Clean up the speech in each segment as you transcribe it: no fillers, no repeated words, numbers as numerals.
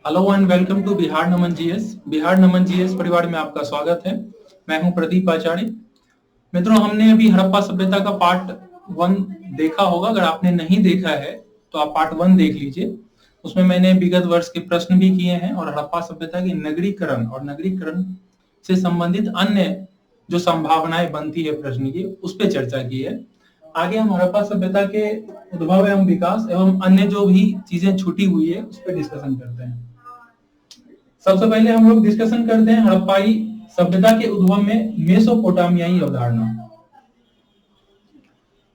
Hello and welcome to Bihar Naman GS. Bihar Naman GS परिवार में आपका स्वागत है। मैं हूं प्रदीप आचार्य। मित्रों, हमने अभी हड़प्पा सभ्यता का पार्ट 1 देखा होगा। अगर आपने नहीं देखा है तो आप पार्ट 1 देख लीजिए। उसमें मैंने विगत वर्ष के प्रश्न भी किए हैं और हड़प्पा सभ्यता के नगरीकरण और नगरीकरण से संबंधित अन्य जो संभावनाएं बनती है प्रश्न की, उस पर चर्चा की है। आगे हम हड़प्पा सभ्यता के उद्भव एवं विकास एवं अन्य जो भी चीजें छूटी हुई है उस पर डिस्कशन करते हैं। सबसे पहले हम लोग डिस्कशन करते हैं हड़प्पाई सभ्यता के उद्भव में मेसोपोटामियाई अवधारणा।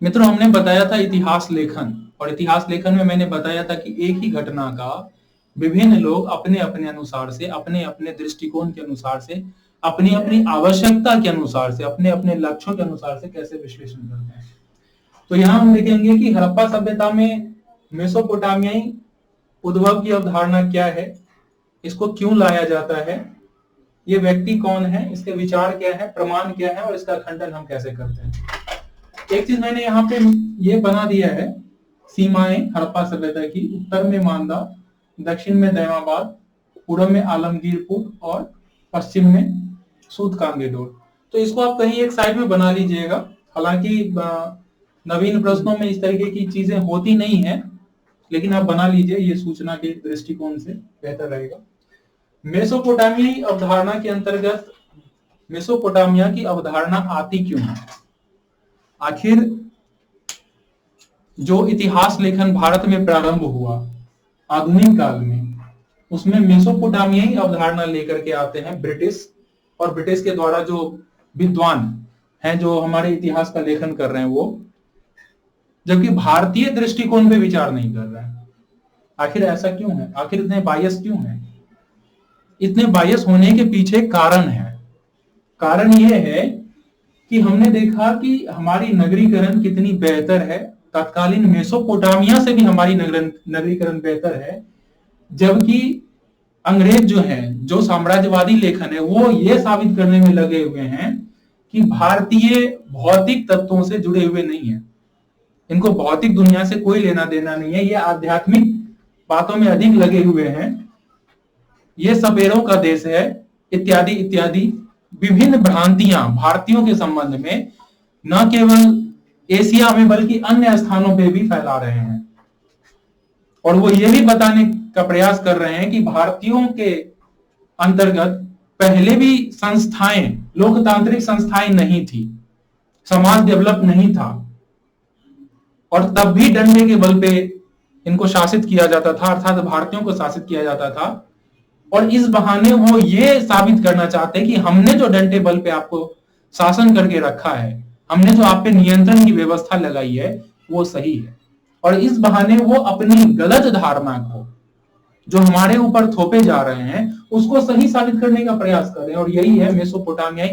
मित्रों, हमने बताया था इतिहास लेखन, और इतिहास लेखन में मैंने बताया था कि एक ही घटना का विभिन्न लोग अपने अपने अनुसार से, अपने अपने दृष्टिकोण के अनुसार से, अपनी अपनी आवश्यकता के अनुसार से, अपने अपने लक्ष्यों के अनुसार से कैसे विश्लेषण करते हैं। तो यहां हम देखेंगे कि हड़प्पा सभ्यता में मेसोपोटामियाई उद्भव की अवधारणा क्या है, इसको क्यों लाया जाता है, ये व्यक्ति कौन है, इसके विचार क्या है, प्रमाण क्या है और इसका खंडन हम कैसे करते हैं। एक चीज मैंने यहाँ पे ये बना दिया है, सीमाएं हड़प्पा सभ्यता की। उत्तर में मांदा, दक्षिण में दैमाबाद, पूर्व में आलमगीरपुर और पश्चिम में सूतकांगेडोर। तो इसको आप कहीं एक साइड में बना लीजिएगा। हालांकि नवीन प्रश्नों में इस तरीके की चीजें होती नहीं है, लेकिन आप बना लीजिए, ये सूचना के दृष्टिकोण से बेहतर रहेगा। मेसोपोटामियाई अवधारणा के अंतर्गत मेसोपोटामिया की अवधारणा आती क्यों है? आखिर जो इतिहास लेखन भारत में प्रारंभ हुआ आधुनिक काल में, उसमें मेसोपोटामियाई अवधारणा लेकर के आते हैं ब्रिटिश, और ब्रिटिश के द्वारा जो विद्वान हैं जो हमारे इतिहास का लेखन कर रहे हैं वो, जबकि भारतीय दृष्टिकोण पे विचार नहीं कर रहे हैं। आखिर ऐसा क्यों है? आखिर इतने बायस क्यों है? इतने बायस होने के पीछे कारण है। कारण यह है कि हमने देखा कि हमारी नगरीकरण कितनी बेहतर है, तत्कालीन मेसोपोटामिया से भी हमारी नगरीकरण बेहतर है, जबकि अंग्रेज जो है, जो साम्राज्यवादी लेखन है, वो ये साबित करने में लगे हुए हैं कि भारतीय भौतिक तत्वों से जुड़े हुए नहीं है, इनको भौतिक दुनिया से कोई लेना देना नहीं है, ये आध्यात्मिक बातों में अधिक लगे हुए हैं, ये सपेरों का देश है, इत्यादि इत्यादि विभिन्न भ्रांतियां भारतीयों के संबंध में न केवल एशिया में बल्कि अन्य स्थानों पे भी फैला रहे हैं। और वो ये भी बताने का प्रयास कर रहे हैं कि भारतीयों के अंतर्गत पहले भी संस्थाएं, लोकतांत्रिक संस्थाएं नहीं थी, समाज डेवलप नहीं था, और तब भी डंडे के बल पे इनको शासित किया जाता था, अर्थात भारतीयों को शासित किया जाता था। और इस बहाने वो ये साबित करना चाहते हैं कि हमने जो डंडे बल पे आपको शासन करके रखा है, हमने जो आप पे नियंत्रण की व्यवस्था लगाई है, वो सही है। और इस बहाने वो अपनी गलत धारणा को जो हमारे ऊपर थोपे जा रहे हैं उसको सही साबित करने का प्रयास कर रहे हैं। और यही है मेसोपोटामियाई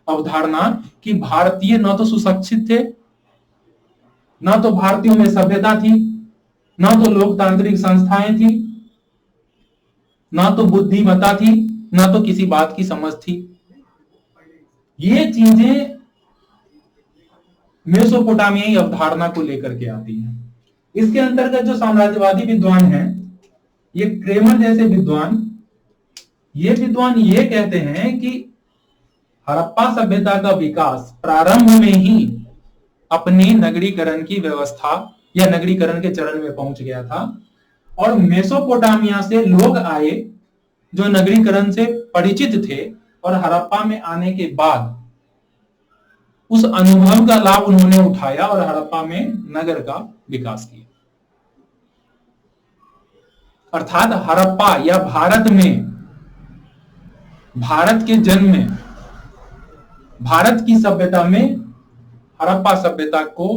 अवधारणा कि भारतीय न तो सुशिक्षित थे, न तो भारतीयों में सभ्यता थी, न तो लोकतांत्रिक संस्थाएं थी, ना तो बुद्धिमत्ता थी, ना तो किसी बात की समझ थी। ये चीजें मेसोपोटामियाई अवधारणा को लेकर के आती हैं। इसके अंतर्गत जो साम्राज्यवादी विद्वान हैं, ये क्रेमर जैसे विद्वान, ये कहते हैं कि हड़प्पा सभ्यता का विकास प्रारंभ में ही अपनी नगरीकरण की व्यवस्था या नगरीकरण के चरण में पहुंच गया था, और मेसोपोटामिया से लोग आए जो नगरीकरण से परिचित थे, और हड़प्पा में आने के बाद उस अनुभव का लाभ उन्होंने उठाया और हड़प्पा में नगर का विकास किया। अर्थात हड़प्पा या भारत में, भारत के जन्म में, भारत की सभ्यता में हड़प्पा सभ्यता को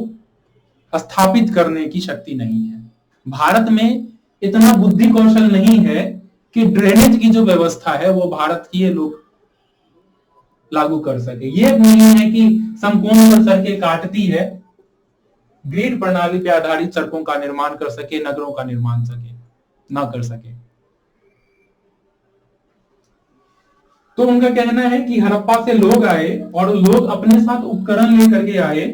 स्थापित करने की शक्ति नहीं है। भारत में इतना बुद्धि कौशल नहीं है कि ड्रेनेज की जो व्यवस्था है वो भारत की ये लोग लागू कर सके। ये नहीं है कि संपूर्ण पर सड़कें काटती है, ग्रिड प्रणाली पर आधारित सड़कों का निर्माण कर सके, नगरों का निर्माण ना कर सके। तो उनका कहना है कि हड़प्पा से लोग आए और लोग अपने साथ उपकरण लेकर के आए,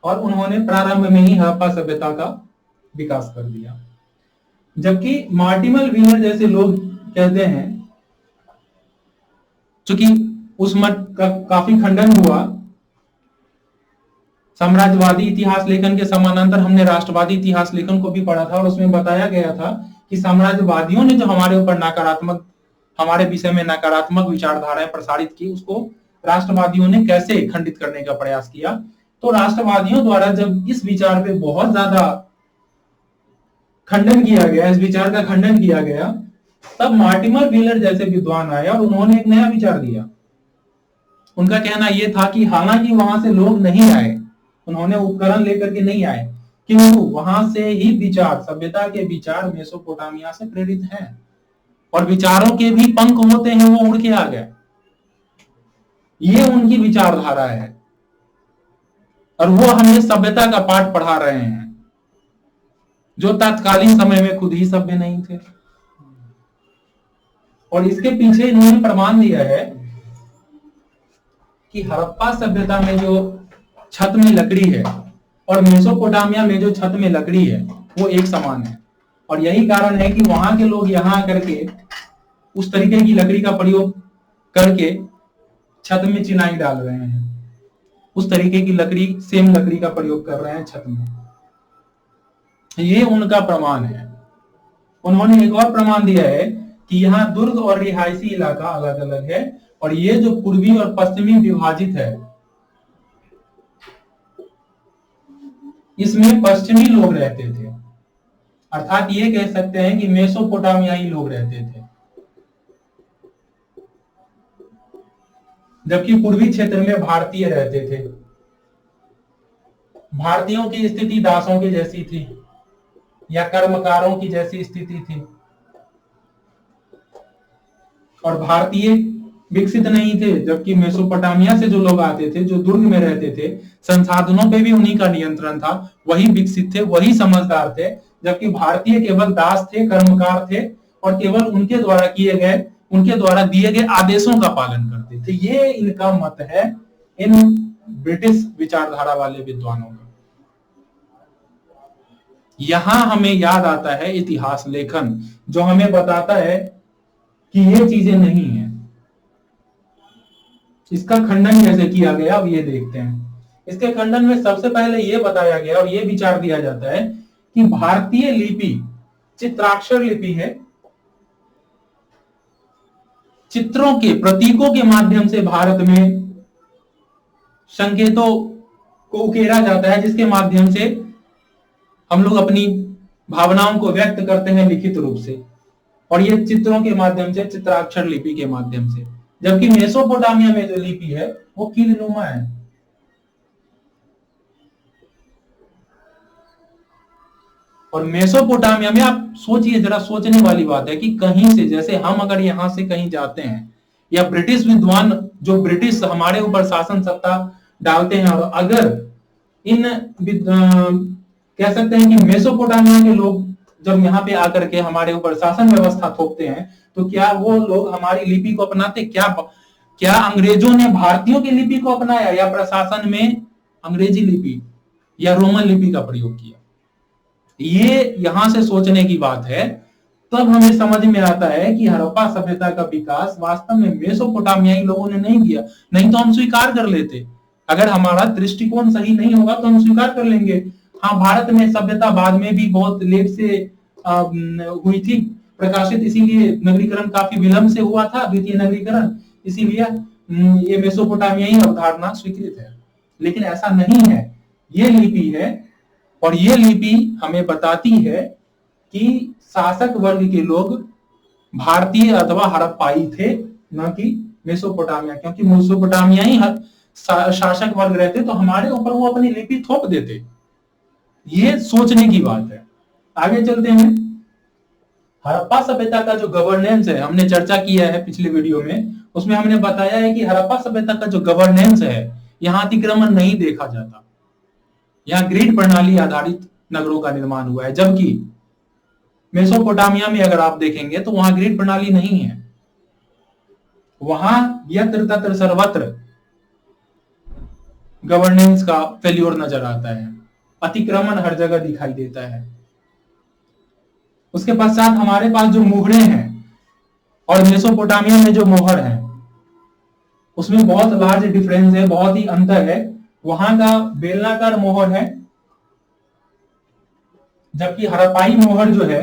और उन्होंने प्रारंभ में ही हड़प्पा सभ्यता का विकास कर दिया। जबकि मार्टिमल व्हीलर जैसे लोग कहते हैं, चूंकि उस मत का काफी खंडन हुआ, साम्राज्यवादी इतिहास लेखन के समानांतर हमने राष्ट्रवादी इतिहास लेखन को भी पढ़ा था, और उसमें बताया गया था कि साम्राज्यवादियों ने जो हमारे ऊपर नकारात्मक, हमारे विषय में नकारात्मक विचारधाराएं प्रसारित की, उसको राष्ट्रवादियों ने कैसे खंडित करने का प्रयास किया। तो राष्ट्रवादियों द्वारा जब इस विचार पे बहुत ज्यादा खंडन किया गया, इस विचार का खंडन किया गया, तब मार्टिमर व्हीलर जैसे विद्वान आए और उन्होंने एक नया विचार दिया। उनका कहना यह था कि हालांकि वहां से लोग नहीं आए, उन्होंने उपकरण लेकर के नहीं आए, किंतु वहां से ही विचार, सभ्यता के विचार मेसोपोटामिया से प्रेरित हैं, और विचारों के भी पंख होते हैं, वो उड़ के आ गए। ये उनकी विचारधारा है, और वो हमें सभ्यता का पाठ पढ़ा रहे हैं, जो तत्कालीन समय में खुद ही सभ्य नहीं थे। और इसके पीछे इन्होंने प्रमाण दिया है कि हड़प्पा सभ्यता में जो छत में लकड़ी है और मेसोपोटामिया में जो छत में लकड़ी है वो एक समान है, और यही कारण है कि वहां के लोग यहां करके उस तरीके की लकड़ी का प्रयोग करके छत में चिनाई डाल रहे हैं, उस तरीके की लकड़ी, सेम लकड़ी का प्रयोग कर रहे हैं छत में। ये उनका प्रमाण है। उन्होंने एक और प्रमाण दिया है कि यहाँ दुर्ग और रिहायशी इलाका अलग अलग है, और ये जो पूर्वी और पश्चिमी विभाजित है, इसमें पश्चिमी लोग रहते थे, अर्थात ये कह सकते हैं कि मेसोपोटामियाई लोग रहते थे, जबकि पूर्वी क्षेत्र में भारतीय रहते थे। भारतीयों की स्थिति दासों की जैसी थी या कर्मकारों की जैसी स्थिति थी, और भारतीय विकसित नहीं थे, जबकि मेसोपोटामिया से जो लोग आते थे, जो दुर्ग में रहते थे, संसाधनों पे भी उन्हीं का नियंत्रण था, वही विकसित थे, वही समझदार थे, जबकि भारतीय केवल दास थे, कर्मकार थे, और केवल उनके द्वारा किए गए, उनके द्वारा दिए गए आदेशों का पालन करते थे। ये इनका मत है, इन ब्रिटिश विचारधारा वाले विद्वानों का। यहां हमें याद आता है इतिहास लेखन, जो हमें बताता है कि ये चीजें नहीं है। इसका खंडन कैसे किया गया, अब ये देखते हैं। इसके खंडन में सबसे पहले ये बताया गया और ये विचार दिया जाता है कि भारतीय लिपि चित्राक्षर लिपि है, चित्रों के, प्रतीकों के माध्यम से भारत में संकेतों को उकेरा जाता है, जिसके माध्यम से हम लोग अपनी भावनाओं को व्यक्त करते हैं लिखित रूप से, और ये चित्रों के माध्यम से, चित्राक्षर लिपि के माध्यम से। जबकि मेसोपोटामिया में जो लिपि है वो कीलनुमा है। और मेसोपोटामिया में आप सोचिए, जरा सोचने वाली बात है कि कहीं से, जैसे हम अगर यहां से कहीं जाते हैं, या ब्रिटिश विद्वान जो ब्रिटिश हमारे ऊपर शासन सत्ता डालते हैं, और अगर इन कह सकते हैं कि मेसोपोटामिया के लोग जब यहाँ पे आकर के हमारे ऊपर शासन व्यवस्था थोपते हैं, तो क्या वो लोग हमारी लिपि को अपनाते? क्या अंग्रेजों ने भारतीयों की लिपि को अपनाया, या प्रशासन में अंग्रेजी लिपि या रोमन लिपि का प्रयोग किया? ये यहां से सोचने की बात है। तब हमें समझ में आता है कि हड़प्पा सभ्यता का विकास वास्तव में मेसोपोटामियाई लोगों ने नहीं किया। नहीं तो हम स्वीकार कर लेते, अगर हमारा दृष्टिकोण सही नहीं होगा तो हम स्वीकार कर लेंगे, हाँ भारत में सभ्यता बाद में भी बहुत लेट से हुई थी प्रकाशित, इसीलिए नगरीकरण काफी विलंब से हुआ था, द्वितीय नगरीकरण, इसीलिए ये मेसोपोटामियाई अवधारणा स्वीकृत है। लेकिन ऐसा नहीं है, ये लिपि है, और ये लिपि हमें बताती है कि शासक वर्ग के लोग भारतीय अथवा हड़प्पाई थे, न कि मेसोपोटामिया, क्योंकि मेसोपोटामियाई शासक वर्ग रहते तो हमारे ऊपर वो अपनी लिपि थोप देते। ये सोचने की बात है। आगे चलते हैं। हड़प्पा सभ्यता का जो गवर्नेंस है, हमने चर्चा किया है पिछले वीडियो में, उसमें हमने बताया है कि हड़प्पा सभ्यता का जो गवर्नेंस है, यहाँ अतिक्रमण नहीं देखा जाता, यहाँ ग्रिड प्रणाली आधारित नगरों का निर्माण हुआ है। जबकि मेसोपोटामिया में अगर आप देखेंगे तो वहां ग्रिड प्रणाली नहीं है, वहां यत्र तत्र सर्वत्र गवर्नेंस का फेल्योर नजर आता है, अतिक्रमण हर जगह दिखाई देता है। उसके पश्चात हमारे पास जो मुहरे हैं और मेसोपोटामिया में जो मोहर है उसमें बहुत लार्ज डिफरेंस है, बहुत ही अंतर है। वहां का बेलनाकार मोहर है, जबकि हड़प्पाई मोहर जो है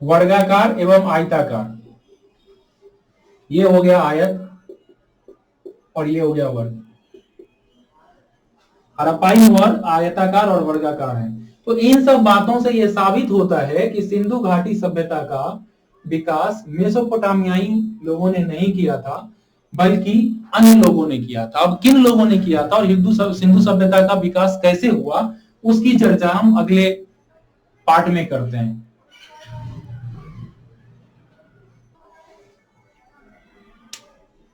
वर्गाकार एवं आयताकार। ये हो गया आयत और ये हो गया वर्ग। हड़प्पाई मोहर आयताकार और वर्गाकार है। तो इन सब बातों से यह साबित होता है कि सिंधु घाटी सभ्यता का विकास मेसोपोटामियाई लोगों ने नहीं किया था, बल्कि अन्य लोगों ने किया था। अब किन लोगों ने किया था और सिंधु सभ्यता का विकास कैसे हुआ, उसकी चर्चा हम अगले पार्ट में करते हैं।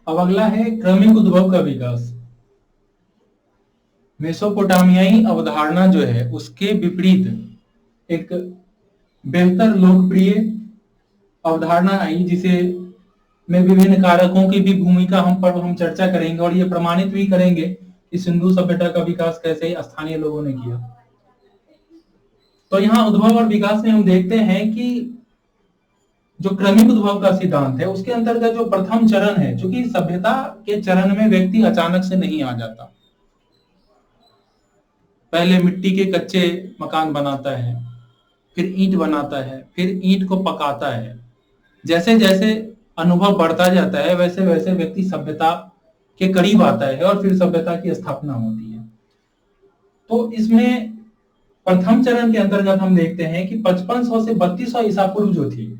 अब अगला है क्रमिक उद्भव का विकास। मेसोपोटामियाई अवधारणा जो है उसके विपरीत एक बेहतर लोकप्रिय अवधारणा आई, जिसे में विभिन्न कारकों की भी भूमिका हम चर्चा करेंगे और ये प्रमाणित भी करेंगे कि सिंधु सभ्यता का विकास कैसे स्थानीय लोगों ने किया। तो यहाँ उद्भव और विकास में हम देखते हैं कि जो क्रमिक उद्भव का सिद्धांत है उसके अंतर्गत जो प्रथम चरण है, क्योंकि सभ्यता के चरण में व्यक्ति अचानक से नहीं आ जाता। पहले मिट्टी के कच्चे मकान बनाता है, फिर ईंट बनाता है, फिर ईंट को पकाता है। जैसे जैसे अनुभव बढ़ता जाता है वैसे वैसे व्यक्ति सभ्यता के करीब आता है और फिर सभ्यता की स्थापना होती है। तो इसमें प्रथम चरण के अंतर्गत हम देखते हैं कि 5500 से 3200 ईसा पूर्व जो थी,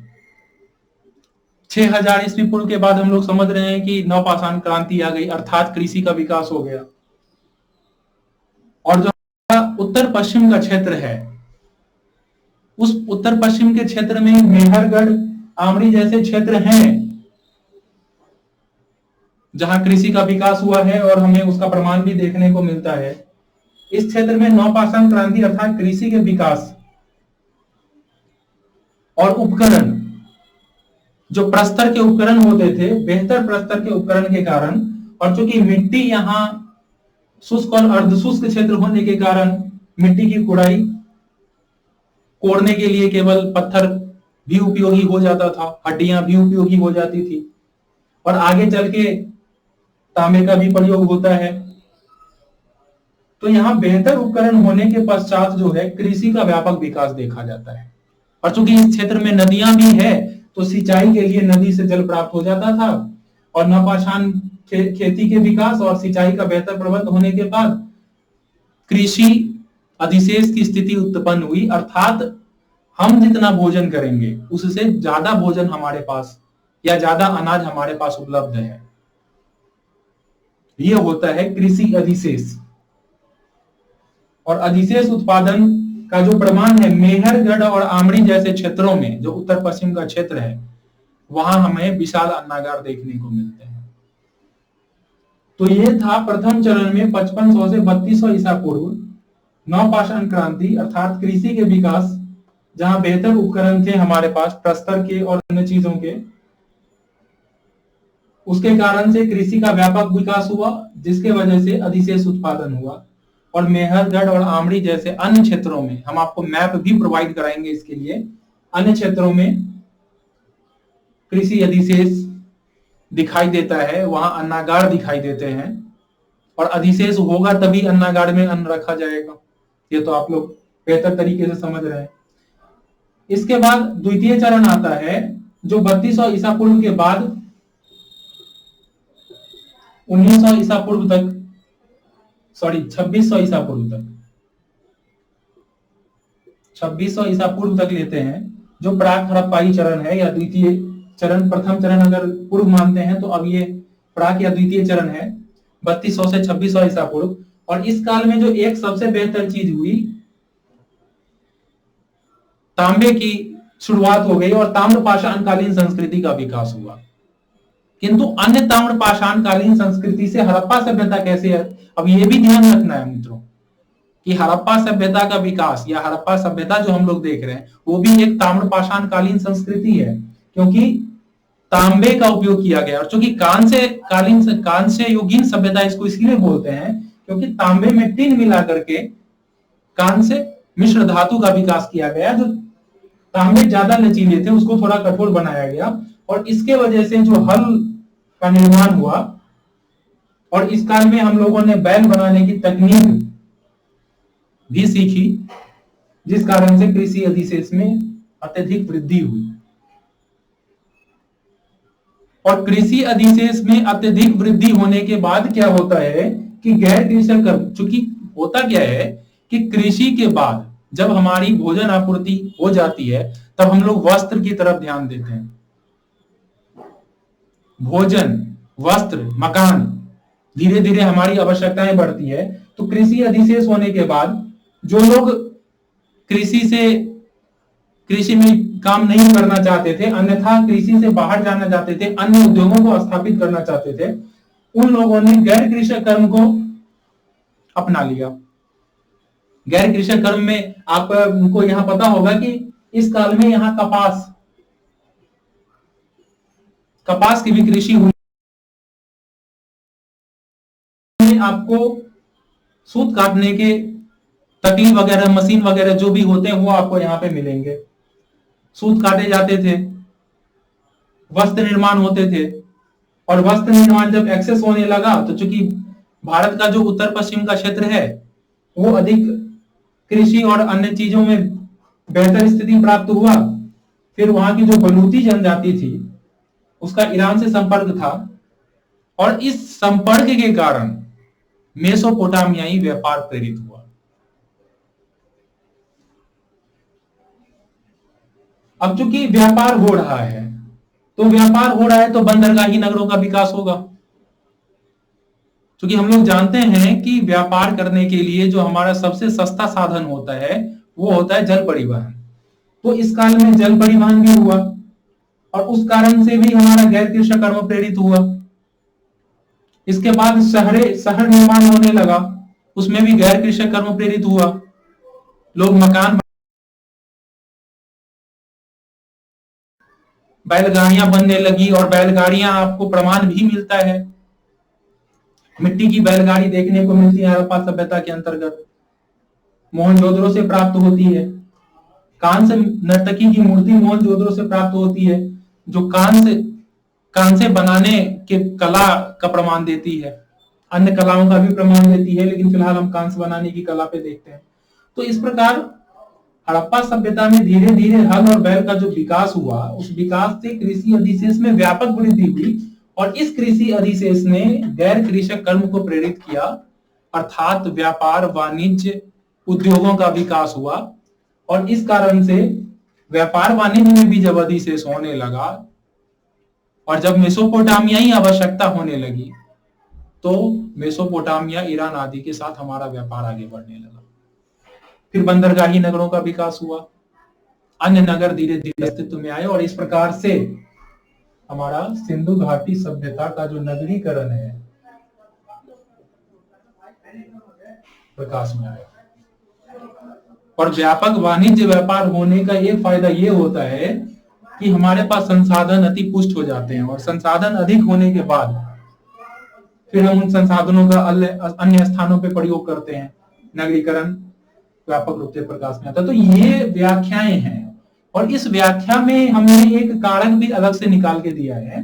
6000 ईस्वी पूर्व के बाद हम लोग समझ रहे हैं कि नवपाषाण क्रांति आ गई, अर्थात कृषि का विकास हो गया। और जो उत्तर पश्चिम का क्षेत्र है, उस उत्तर पश्चिम के क्षेत्र में मेहरगढ़, आमरी जैसे क्षेत्र हैं जहां कृषि का विकास हुआ है और हमें उसका प्रमाण भी देखने को मिलता है। इस क्षेत्र में नवपाषाण क्रांति अर्थात कृषि के विकास और उपकरण, जो प्रस्तर के उपकरण होते थे, बेहतर प्रस्तर के उपकरण के कारण, और चूंकि मिट्टी यहाँ शुष्क और अर्धशुष्क क्षेत्र होने के कारण मिट्टी की कुड़ाई कोड़ने के लिए केवल पत्थर भी उपयोगी हो जाता था, हड्डियां भी उपयोगी हो जाती थी, और आगे चल के तांबे का भी प्रयोग होता है। तो यहाँ बेहतर उपकरण होने के पश्चात जो है कृषि का व्यापक विकास देखा जाता है। और चूंकि इस क्षेत्र में नदियां भी है तो सिंचाई के लिए नदी से जल प्राप्त हो जाता था, और नवपाषाण खेती के विकास और सिंचाई का बेहतर प्रबंध होने के बाद कृषि अधिशेष की स्थिति उत्पन्न हुई, अर्थात हम जितना भोजन करेंगे उससे ज्यादा भोजन हमारे पास या ज्यादा अनाज हमारे पास उपलब्ध है। यह होता है कृषि अधिशेष। और अधिशेष उत्पादन का जो प्रमाण है मेहरगढ़ और आमरी जैसे क्षेत्रों में, जो उत्तर पश्चिम का क्षेत्र है, वहां हमें विशाल अन्नागार देखने को मिलते हैं। तो यह था प्रथम चरण में 5500 से 3200 ईसा पूर्व नवपाषाण क्रांति अर्थात कृषि के विकास, जहां बेहतर उपकरण थे हमारे पास प्रस्तर के और अन्य चीजों के। उसके कारण से कृषि का व्यापक विकास हुआ, जिसके वजह से अधिशेष उत्पादन हुआ। और मेहरगढ़ और आमरी जैसे अन्य क्षेत्रों में, हम आपको मैप भी प्रोवाइड कराएंगे इसके लिए, अन्य क्षेत्रों में कृषि अधिशेष दिखाई देता है, वहां अन्नागार दिखाई देते हैं। और अधिशेष होगा तभी अन्नागार में अन्न रखा जाएगा, ये तो आप लोग बेहतर तरीके से समझ रहे हैं। इसके बाद द्वितीय चरण आता है जो 3200 ईसा पूर्व के बाद 1900 ईसा पूर्व तक, 2600 ईसा पूर्व तक, 2600 ईसा पूर्व तक लेते हैं, जो प्राक हड़प्पाई चरण है या द्वितीय चरण। प्रथम चरण अगर पूर्व मानते हैं तो अब ये प्राक या द्वितीय चरण है, 3200 से 2600 ईसा पूर्व। और इस काल में जो एक सबसे बेहतर चीज हुई, तांबे की शुरुआत हो गई और ताम्रपाषाण कालीन संस्कृति का विकास हुआ। किंतु अन्य ताम्रपाषाण कालीन संस्कृति से हड़प्पा सभ्यता कैसे है, अब यह भी ध्यान रखना है मित्रों कि हड़प्पा सभ्यता का विकास या हड़प्पा सभ्यता जो हम लोग देख रहे हैं वो भी एक ताम्रपाषाण कालीन संस्कृति है, क्योंकि तांबे का उपयोग किया गया। और चूंकि कांस्य युगीन सभ्यता इसको इसलिए बोलते हैं क्योंकि तांबे में टिन मिला करके कांस्य मिश्र धातु का विकास किया गया, जो तांबे ज्यादा लचीले थे उसको थोड़ा कठोर बनाया गया, और इसके वजह से जो हल का निर्माण हुआ, और इस काल में हम लोगों ने बैल बनाने की तकनीक भी सीखी, जिस कारण से कृषि अधिशेष में अत्यधिक वृद्धि हुई। और कृषि अधिशेष में अत्यधिक वृद्धि होने के बाद क्या होता है कि गैर कृषक कर्म, चूंकि होता क्या है कि कृषि के बाद जब हमारी भोजन आपूर्ति हो जाती है तब हम लोग वस्त्र की तरफ ध्यान देते हैं। भोजन, वस्त्र, मकान, धीरे धीरे हमारी आवश्यकताएं बढ़ती है। तो कृषि अधिशेष होने के बाद जो लोग कृषि में काम नहीं करना चाहते थे, अन्यथा कृषि से बाहर जाना चाहते थे, अन्य उद्योगों को स्थापित करना चाहते थे, उन लोगों ने गैर कृषक कर्म को अपना लिया। गैर कृषक कर्म में आपको यहां पता होगा कि इस काल में यहां कपास की भी कृषि हुई। आपको सूत काटने के तकली वगैरह, मशीन वगैरह जो भी होते हैं वो आपको यहाँ पे मिलेंगे। सूत काटे जाते थे, वस्त्र निर्माण होते थे, और वस्त्र निर्माण जब एक्सेस होने लगा तो चूंकि भारत का जो उत्तर पश्चिम का क्षेत्र है वो अधिक कृषि और अन्य चीजों में बेहतर स्थिति प्राप्त हुआ। फिर वहां की जो बलूती जनजाति थी उसका ईरान से संपर्क था, और इस संपर्क के कारण मेसोपोटामियाई व्यापार प्रेरित हुआ। अब चूंकि व्यापार हो रहा है तो बंदरगाही नगरों का विकास होगा। क्योंकि हम लोग जानते हैं कि व्यापार करने के लिए जो हमारा सबसे सस्ता साधन होता है वो होता है जल परिवहन। तो इस काल में जल परिवहन भी हुआ, और उस कारण से भी हमारा गैर कृषक कर्म प्रेरित हुआ। इसके बाद शहर निर्माण होने लगा, उसमें भी गैर कृषक कर्म प्रेरित हुआ। लोग मकान, बैलगाड़ियां बनने लगी, और बैलगाड़ियां आपको प्रमाण भी मिलता है, मिट्टी की बैलगाड़ी देखने को मिलती है हड़प्पा सभ्यता के अंतर्गत, मोहनजोदड़ो से प्राप्त होती है। कांस्य नर्तकी की मूर्ति मोहनजोदड़ो से प्राप्त होती है, जो कांस्य बनाने के कला का प्रमाण देती है। अन्य कलाओं का भी प्रमाण देती है, लेकिन फिलहाल हम कांस्य बनाने की कला पे देखते हैं। तो इस प्रकार हड़प्पा सभ्यता में धीरे धीरे हल और बैल का जो विकास हुआ, उस विकास से कृषि अधिशेष में व्यापक वृद्धि हुई, और इस कृषि अधिशेष ने गैर कृषक कर्म को प्रेरित किया, अर्थात व्यापार, वाणिज्य, उद्योगों का विकास हुआ। और इस कारण से व्यापार वाणिज्य में भी जब अधिशेष होने लगा, और जब मेसोपोटामियाई आवश्यकता होने लगी, तो मेसोपोटामिया, ईरान आदि के साथ हमारा व्यापार आगे बढ़ने लगा। फिर बंदरगाही नगरों का विकास हुआ, अन्य नगर धीरे धीरे अस्तित्व में आए, और इस प्रकार से हमारा सिंधु घाटी सभ्यता का जो नगरीकरण है प्रकाश में आया। और व्यापक वाणिज्य व्यापार होने का एक फायदा ये होता है कि हमारे पास संसाधन अति पुष्ट हो जाते हैं, और संसाधन अधिक होने के बाद फिर हम उन संसाधनों का अन्य स्थानों पे प्रयोग करते हैं। नगरीकरण व्यापक रूप से प्रकाश में आता है। तो ये व्याख्याएं हैं, और इस व्याख्या में हमने एक कारक भी अलग से निकाल के दिया है।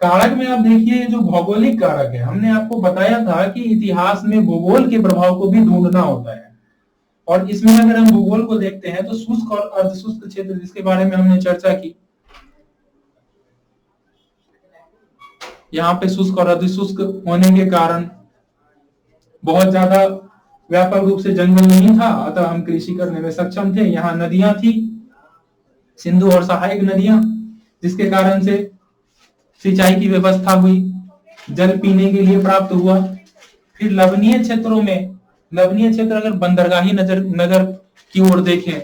कारक में आप देखिए, जो भौगोलिक कारक है, हमने आपको बताया था कि इतिहास में भूगोल के प्रभाव को भी ढूंढना होता है। और इसमें अगर हम भूगोल को देखते हैं तो शुष्क और अर्धशुष्क क्षेत्र, जिसके बारे में हमने चर्चा की, यहाँ पे शुष्क और अर्धशुष्क होने के कारण बहुत ज्यादा व्यापक रूप से जंगल नहीं था, अतः हम कृषि करने में सक्षम थे। यहाँ नदियां थी, सिंधु और सहायक नदियां, जिसके कारण से सिंचाई की व्यवस्था हुई, जल पीने के लिए प्राप्त हुआ। फिर लवणीय क्षेत्रों में, लवणीय क्षेत्र अगर बंदरगाही नगर की ओर देखें,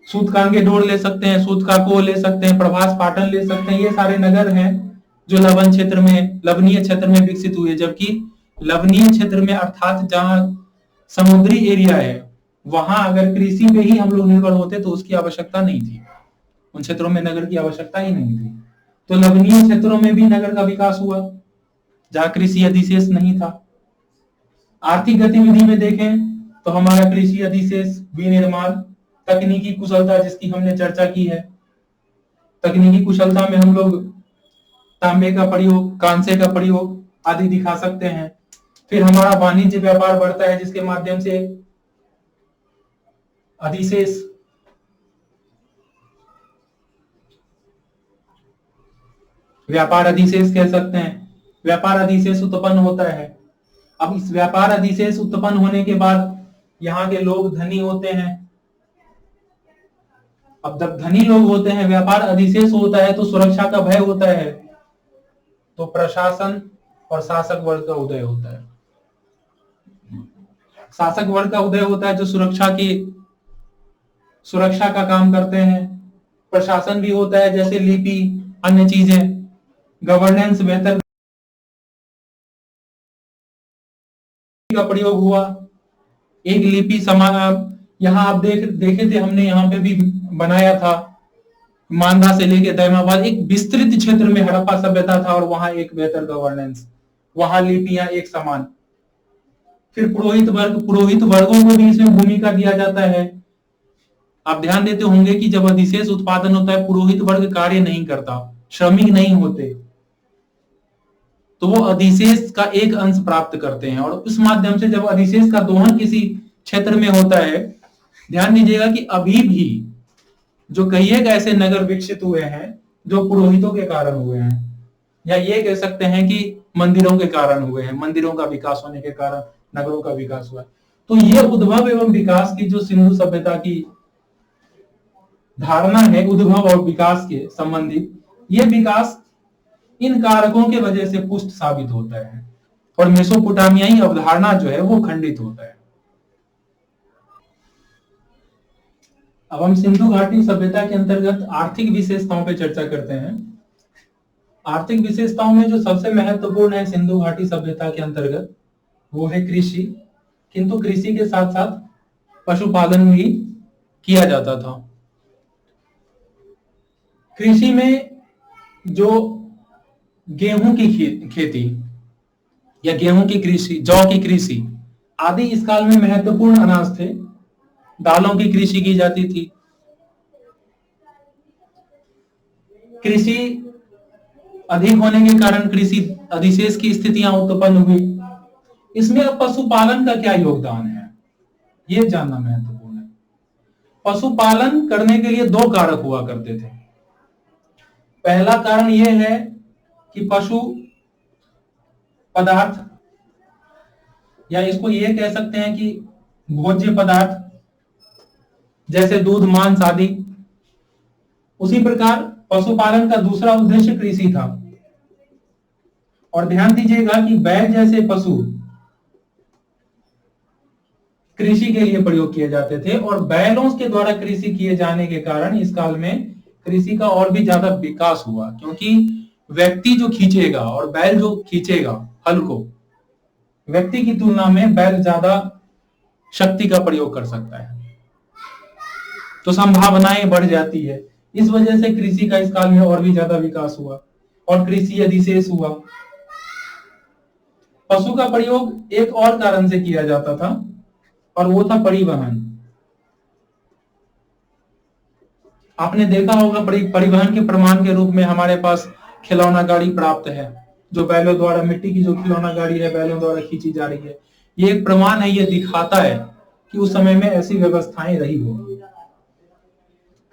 सूतकांगेडोर ले सकते हैं, सूतकाको ले सकते हैं, प्रभास पाटन ले सकते हैं, ये सारे नगर हैं जो लवणीय क्षेत्र में विकसित हुए। जबकि लवणीय क्षेत्र में, अर्थात जहां समुद्री एरिया है, वहां अगर कृषि पे ही हम लोग निर्भर होते तो उसकी आवश्यकता नहीं थी, उन क्षेत्रों में नगर की आवश्यकता ही नहीं थी। तो लवणीय क्षेत्रों में भी नगर का विकास हुआ जहां कृषि अधिशेष नहीं था। आर्थिक गतिविधि में देखें तो हमारा कृषि अधिशेष, विनिर्माण, तकनीकी कुशलता जिसकी हमने चर्चा की है। तकनीकी कुशलता में हम लोग तांबे का प्रयोग, कांसे का प्रयोग आदि दिखा सकते हैं। फिर हमारा वाणिज्य व्यापार बढ़ता है जिसके माध्यम से अधिशेष, व्यापार अधिशेष कह सकते हैं, व्यापार अधिशेष उत्पन्न होता है। अब इस व्यापार अधिशेष उत्पन्न होने के बाद यहाँ के लोग धनी होते हैं। अब जब धनी लोग होते हैं, व्यापार अधिशेष होता है, तो सुरक्षा का भय होता है, तो प्रशासन और शासक वर्ग का उदय होता है। शासक वर्ग का उदय होता है जो सुरक्षा का काम करते हैं। प्रशासन भी होता है जैसे लिपि, अन्य चीजें, गवर्नेंस बेहतर का प्रयोग हुआ। एक लिपि समान, यहाँ आप देखे थे, हमने यहाँ पे भी बनाया था, मांदा से लेके दैमाबाद एक विस्तृत क्षेत्र में हड़प्पा सभ्यता था और वहां एक बेहतर गवर्नेंस, वहां लिपियां एक समान। फिर पुरोहित वर्गों को भी इसमें भूमिका दिया जाता है। आप ध्यान देते होंगे कि जब अधिशेष उत्पादन होता है, पुरोहित वर्ग कार्य नहीं करता, श्रमिक नहीं होते, तो वो अधिशेष का एक अंश प्राप्त करते हैं। और इस माध्यम से जब अधिशेष का दोहन किसी क्षेत्र में होता है, ध्यान दीजिएगा कि अभी भी जो कई एक ऐसे नगर विकसित हुए हैं जो पुरोहितों के कारण हुए हैं, या ये कह सकते हैं कि मंदिरों के कारण हुए हैं, मंदिरों का विकास होने के कारण नगरों का विकास हुआ। तो ये उद्भव एवं विकास की जो सिंधु सभ्यता की धारणा है, उद्भव और विकास के संबंधित, ये विकास इन कारकों के वजह से पुष्ट साबित होता है और मेसोपोटामियाई अवधारणा जो है वो खंडित होता है। अब हम सिंधु घाटी सभ्यता के अंतर्गत आर्थिक विशेषताओं पर चर्चा करते हैं। आर्थिक विशेषताओं में जो सबसे महत्वपूर्ण है सिंधु घाटी सभ्यता के अंतर्गत, वो है कृषि। किंतु कृषि के साथ साथ पशुपालन भी किया जाता था। कृषि में जो गेहूं की खेती या गेहूं की कृषि, जौ की कृषि आदि इस काल में महत्वपूर्ण अनाज थे। दालों की कृषि की जाती थी। कृषि अधिक होने के कारण कृषि अधिशेष की स्थितियां उत्पन्न हुई। इसमें अब पशुपालन का क्या योगदान है, यह जानना महत्वपूर्ण है। पशुपालन करने के लिए दो कारक हुआ करते थे। पहला कारण यह है कि पशु पदार्थ, या इसको यह कह सकते हैं कि भोज्य पदार्थ, जैसे दूध, मांस आदि। उसी प्रकार पशुपालन का दूसरा उद्देश्य कृषि था। और ध्यान दीजिएगा कि बैल जैसे पशु कृषि के लिए प्रयोग किए जाते थे, और बैलों के द्वारा कृषि किए जाने के कारण इस काल में कृषि का और भी ज्यादा विकास हुआ, क्योंकि व्यक्ति जो खींचेगा और बैल जो खींचेगा हल को, व्यक्ति की तुलना में बैल ज्यादा शक्ति का प्रयोग कर सकता है, तो संभावनाएं बढ़ जाती है। इस वजह से कृषि का इस काल में और भी ज्यादा विकास हुआ और कृषि अधिशेष हुआ। पशु का प्रयोग एक और कारण से किया जाता था, और वो था परिवहन। आपने देखा होगा परिवहन के प्रमाण के रूप में हमारे पास खिलौना गाड़ी प्राप्त है, जो बैलों द्वारा, मिट्टी की जो खिलौना गाड़ी है बैलों द्वारा खींची जा रही है। ये एक प्रमाण है, ये दिखाता है कि उस समय में ऐसी व्यवस्थाएं रही हो।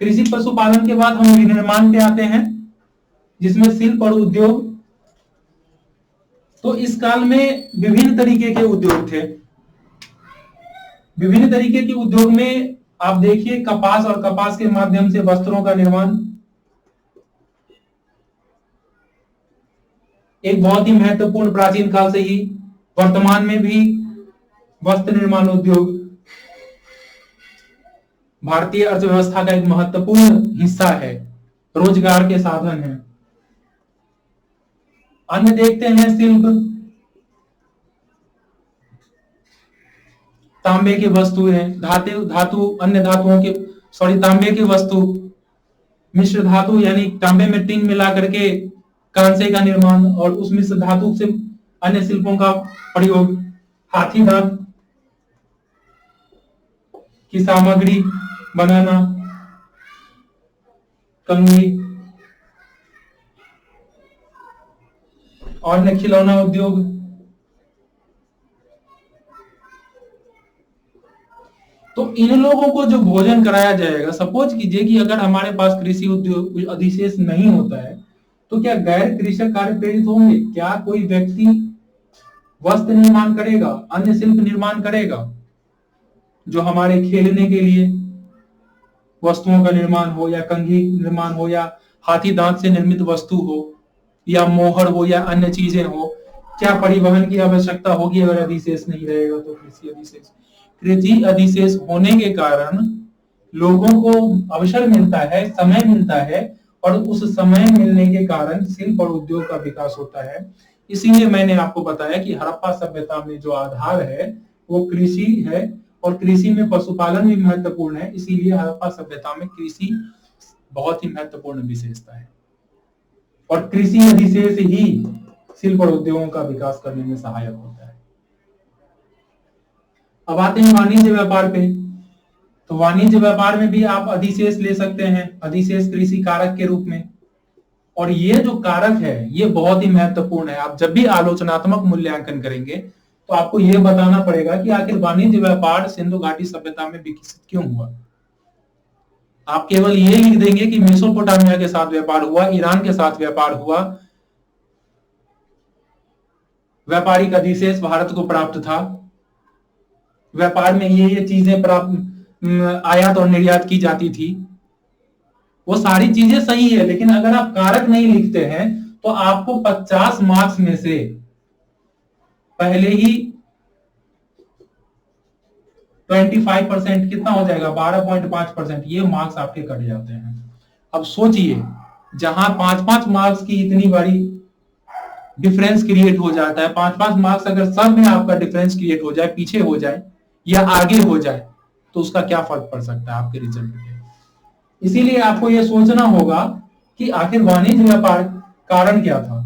कृषि पशुपालन के बाद हम विनिर्माण पे आते हैं, जिसमें शिल्प और उद्योग। तो इस काल में विभिन्न तरीके के उद्योग थे। विभिन्न तरीके के उद्योग में आप देखिए कपास, और कपास के माध्यम से वस्त्रों का निर्माण एक बहुत ही महत्वपूर्ण, प्राचीन काल से ही, वर्तमान में भी वस्त्र निर्माण उद्योग भारतीय अर्थव्यवस्था का एक महत्वपूर्ण हिस्सा है, रोजगार के साधन है। अन्य देखते हैं शिल्प, तांबे की वस्तु है, धातु अन्य धातुओं के, तांबे की वस्तु, मिश्र धातु यानी तांबे में टिन मिला करके कांसे का निर्माण, और उस मिश्र धातु से अन्य शिल्पों का प्रयोग। हाथी दांत की सामग्री बनाना, कंघी, और न खिलौना उद्योग। तो इन लोगों को जो भोजन कराया जाएगा, सपोज कीजिए कि अगर हमारे पास कृषि उद्योग अधिशेष नहीं होता है, तो क्या गैर कृषक कार्य प्रेरित होंगे? क्या कोई व्यक्ति वस्त्र निर्माण करेगा, अन्य शिल्प निर्माण करेगा, जो हमारे खेलने के लिए वस्तुओं का निर्माण हो, या कंघी निर्माण हो, या हाथी दांत से निर्मित वस्तु हो, या मोहर हो, या अन्य चीजें हो? क्या परिवहन की आवश्यकता होगी अगर अधिशेष नहीं रहेगा तो? कृषि अधिशेष होने के कारण लोगों को अवसर मिलता है, समय मिलता है, और उस समय मिलने के कारण शिल्प और उद्योग का विकास होता है। इसीलिए मैंने आपको बताया कि हड़प्पा सभ्यता में जो आधार है वो कृषि है, और कृषि में पशुपालन भी महत्वपूर्ण है। इसीलिए हड़प्पा सभ्यता में कृषि बहुत ही महत्वपूर्ण विशेषता है, और कृषि अधिशेष ही शिल्प और उद्योगों का विकास करने में सहायक होता है। अब आते हैं वाणिज्य व्यापार पे। तो वाणिज्य व्यापार में भी आप अधिशेष ले सकते हैं, अधिशेष कृषि कारक के रूप में। और ये जो कारक है ये बहुत ही महत्वपूर्ण है। आप जब भी आलोचनात्मक मूल्यांकन करेंगे तो आपको यह बताना पड़ेगा कि आखिर वाणिज्य व्यापार सिंधु घाटी सभ्यता में विकसित क्यों हुआ। आप केवल ये लिख देंगे कि मेसोपोटामिया के साथ व्यापार हुआ, ईरान के साथ व्यापार हुआ, व्यापारिक अधिशेष भारत को प्राप्त था, व्यापार में ये चीजें प्राप्त, आयात और निर्यात की जाती थी, वो सारी चीजें सही है। लेकिन अगर आप कारक नहीं लिखते हैं तो आपको 50 मार्क्स में से पहले ही 25% कितना हो जाएगा, 12.5%, ये मार्क्स आपके कट जाते हैं। अब सोचिए, जहां 5-5 मार्क्स की इतनी बड़ी डिफरेंस क्रिएट हो जाता है, 5-5 मार्क्स अगर सब में आपका डिफरेंस क्रिएट हो जाए, पीछे हो जाए या आगे हो जाए, तो उसका क्या फर्क पड़ सकता है आपके रिजल्ट पे। इसीलिए आपको यह सोचना होगा कि आखिर वाणिज्य व्यापार कारण क्या था।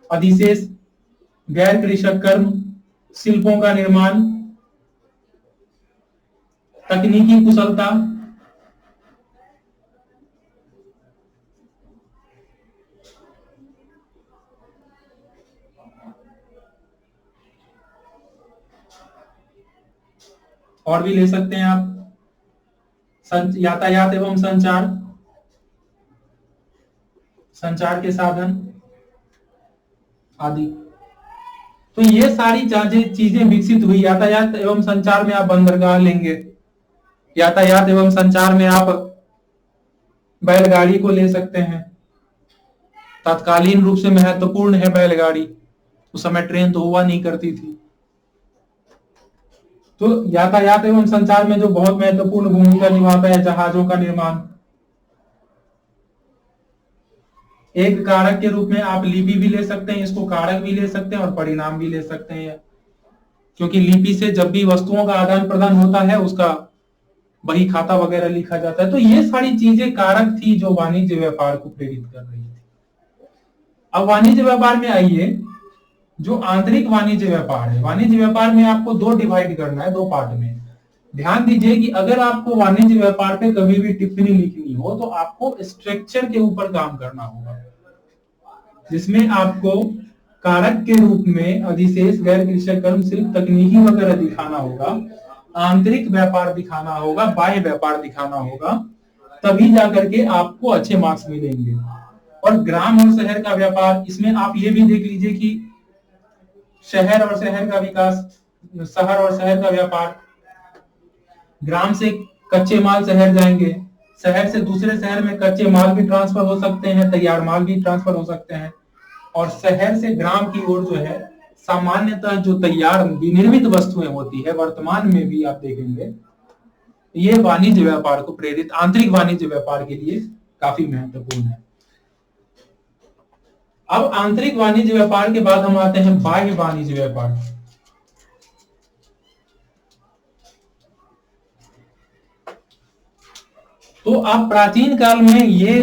अधिशेष, गैर कृषक कर्म, शिल्पों का निर्माण, तकनीकी कुशलता, और भी ले सकते हैं आप, यातायात एवं संचार, संचार के साधन आदि। तो ये सारी चीजें विकसित हुई। यातायात एवं संचार में आप बंदरगाह लेंगे, यातायात एवं संचार में आप बैलगाड़ी को ले सकते हैं, तत्कालीन रूप से महत्वपूर्ण है बैलगाड़ी, उस समय ट्रेन तो हुआ नहीं करती थी। तो यातायात एवं संचार में जो बहुत महत्वपूर्ण भूमिका निभाता है जहाजों का निर्माण। एक कारक के रूप में आप लिपि भी ले सकते हैं, इसको कारक भी ले सकते हैं और परिणाम भी ले सकते हैं, क्योंकि लिपि से जब भी वस्तुओं का आदान प्रदान होता है उसका बही खाता वगैरह लिखा जाता है। तो ये सारी चीजें कारक थी जो वाणिज्य व्यापार को प्रेरित कर रही थी। अब वाणिज्य व्यापार में आइए, जो आंतरिक वाणिज्य व्यापार है, वाणिज्य व्यापार में आपको दो डिवाइड करना है, दो पार्ट में। ध्यान दीजिए कि अगर आपको वाणिज्य व्यापार पे कभी भी टिप्पणी लिखनी हो तो आपको स्ट्रक्चर के ऊपर काम करना होगा, जिसमें आपको कारक के रूप में अधिशेष, गैर कृषक कर्म, शिल्प, तकनीकी वगैरह दिखाना होगा, आंतरिक व्यापार दिखाना होगा, बाह्य व्यापार दिखाना होगा, तभी जाकर के आपको अच्छे मार्क्स मिलेंगे। और ग्राम और शहर का व्यापार, इसमें आप ये भी देख लीजिए कि शहर और शहर का विकास, शहर और शहर का व्यापार, ग्राम से कच्चे माल शहर जाएंगे, शहर से दूसरे शहर में कच्चे माल भी ट्रांसफर हो सकते हैं, तैयार माल भी ट्रांसफर हो सकते हैं, और शहर से ग्राम की ओर जो है सामान्यतः जो तैयार विनिर्मित वस्तुएं होती है, वर्तमान में भी आप देखेंगे, ये वाणिज्य व्यापार को प्रेरित, आंतरिक वाणिज्य व्यापार के लिए काफी महत्वपूर्ण है। अब आंतरिक वाणिज्य व्यापार के बाद हम आते हैं बाह्य वाणिज्य व्यापार। तो आप प्राचीन काल में ये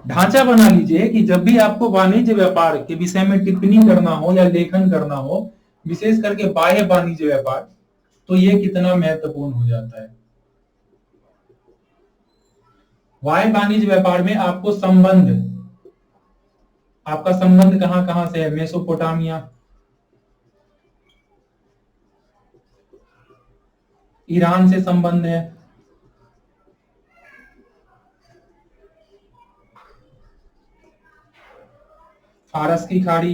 ढांचा बना लीजिए कि जब भी आपको वाणिज्य व्यापार के विषय में टिप्पणी करना हो या लेखन करना हो, विशेष करके बाह्य वाणिज्य व्यापार, तो ये कितना महत्वपूर्ण हो जाता है। बाह्य वाणिज्य व्यापार में आपको संबंध, आपका संबंध कहां कहां से है? मेसोपोटामिया, ईरान से संबंध है, फारस की खाड़ी,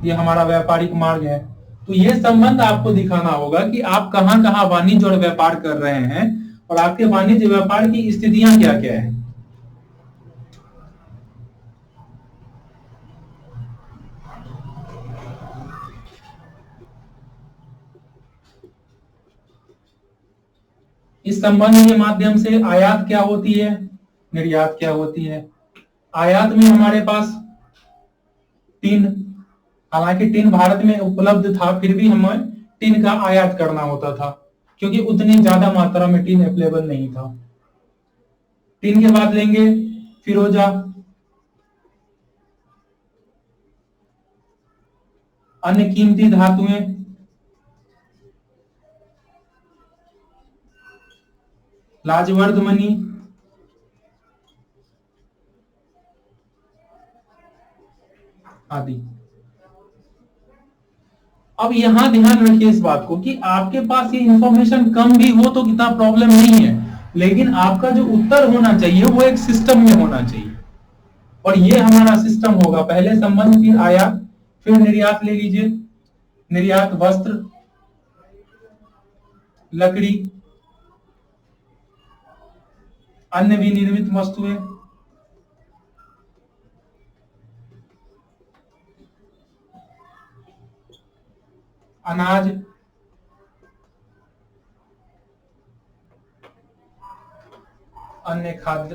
ये हमारा व्यापारिक मार्ग है। तो ये संबंध आपको दिखाना होगा कि आप कहां कहां वाणिज्य और व्यापार कर रहे हैं और आपके वाणिज्य व्यापार की स्थितियां क्या क्या है। इस संबंध के माध्यम से आयात क्या होती है, निर्यात क्या होती है। आयात में हमारे पास टीन, हालांकि टीन भारत में उपलब्ध था, फिर भी हमें टीन का आयात करना होता था क्योंकि उतनी ज्यादा मात्रा में टीन अवेलेबल नहीं था। टीन के बाद लेंगे फिरोजा, अन्य कीमती धातुएं, लाजवर्द मनी, आदि। अब यहां ध्यान रखिए इस बात को कि आपके पास ये इंफॉर्मेशन कम भी हो तो कितना प्रॉब्लम नहीं है, लेकिन आपका जो उत्तर होना चाहिए वो एक सिस्टम में होना चाहिए, और ये हमारा सिस्टम होगा। पहले संबंध, फिर आयात, फिर निर्यात ले लीजिए। निर्यात वस्त्र, लकड़ी, अन्य विनिर्मित वस्तुएं, अनाज, अन्य खाद्य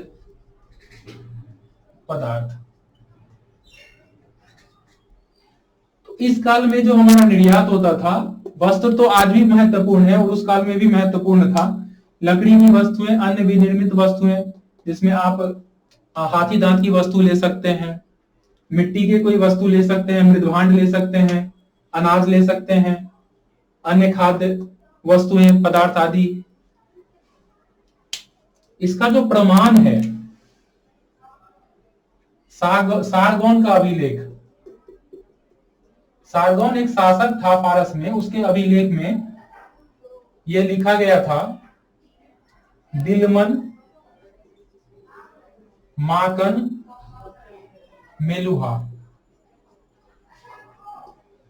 पदार्थ। तो इस काल में जो हमारा निर्यात होता था, वस्त्र तो आज भी महत्वपूर्ण है और उस काल में भी महत्वपूर्ण था। लकड़ी की वस्तुएं, अन्य विनिर्मित वस्तुएं, जिसमें आप हाथी दांत की वस्तु ले सकते हैं, मिट्टी के कोई वस्तु ले सकते हैं, मृदभांड ले सकते हैं, अनाज ले सकते हैं, अन्य खाद्य वस्तुएं, पदार्थ आदि। इसका जो प्रमाण है सारगोन का अभिलेख, सारगोन एक शासक था फारस में, उसके अभिलेख में यह लिखा गया था, दिलमन माकन मेलुहा।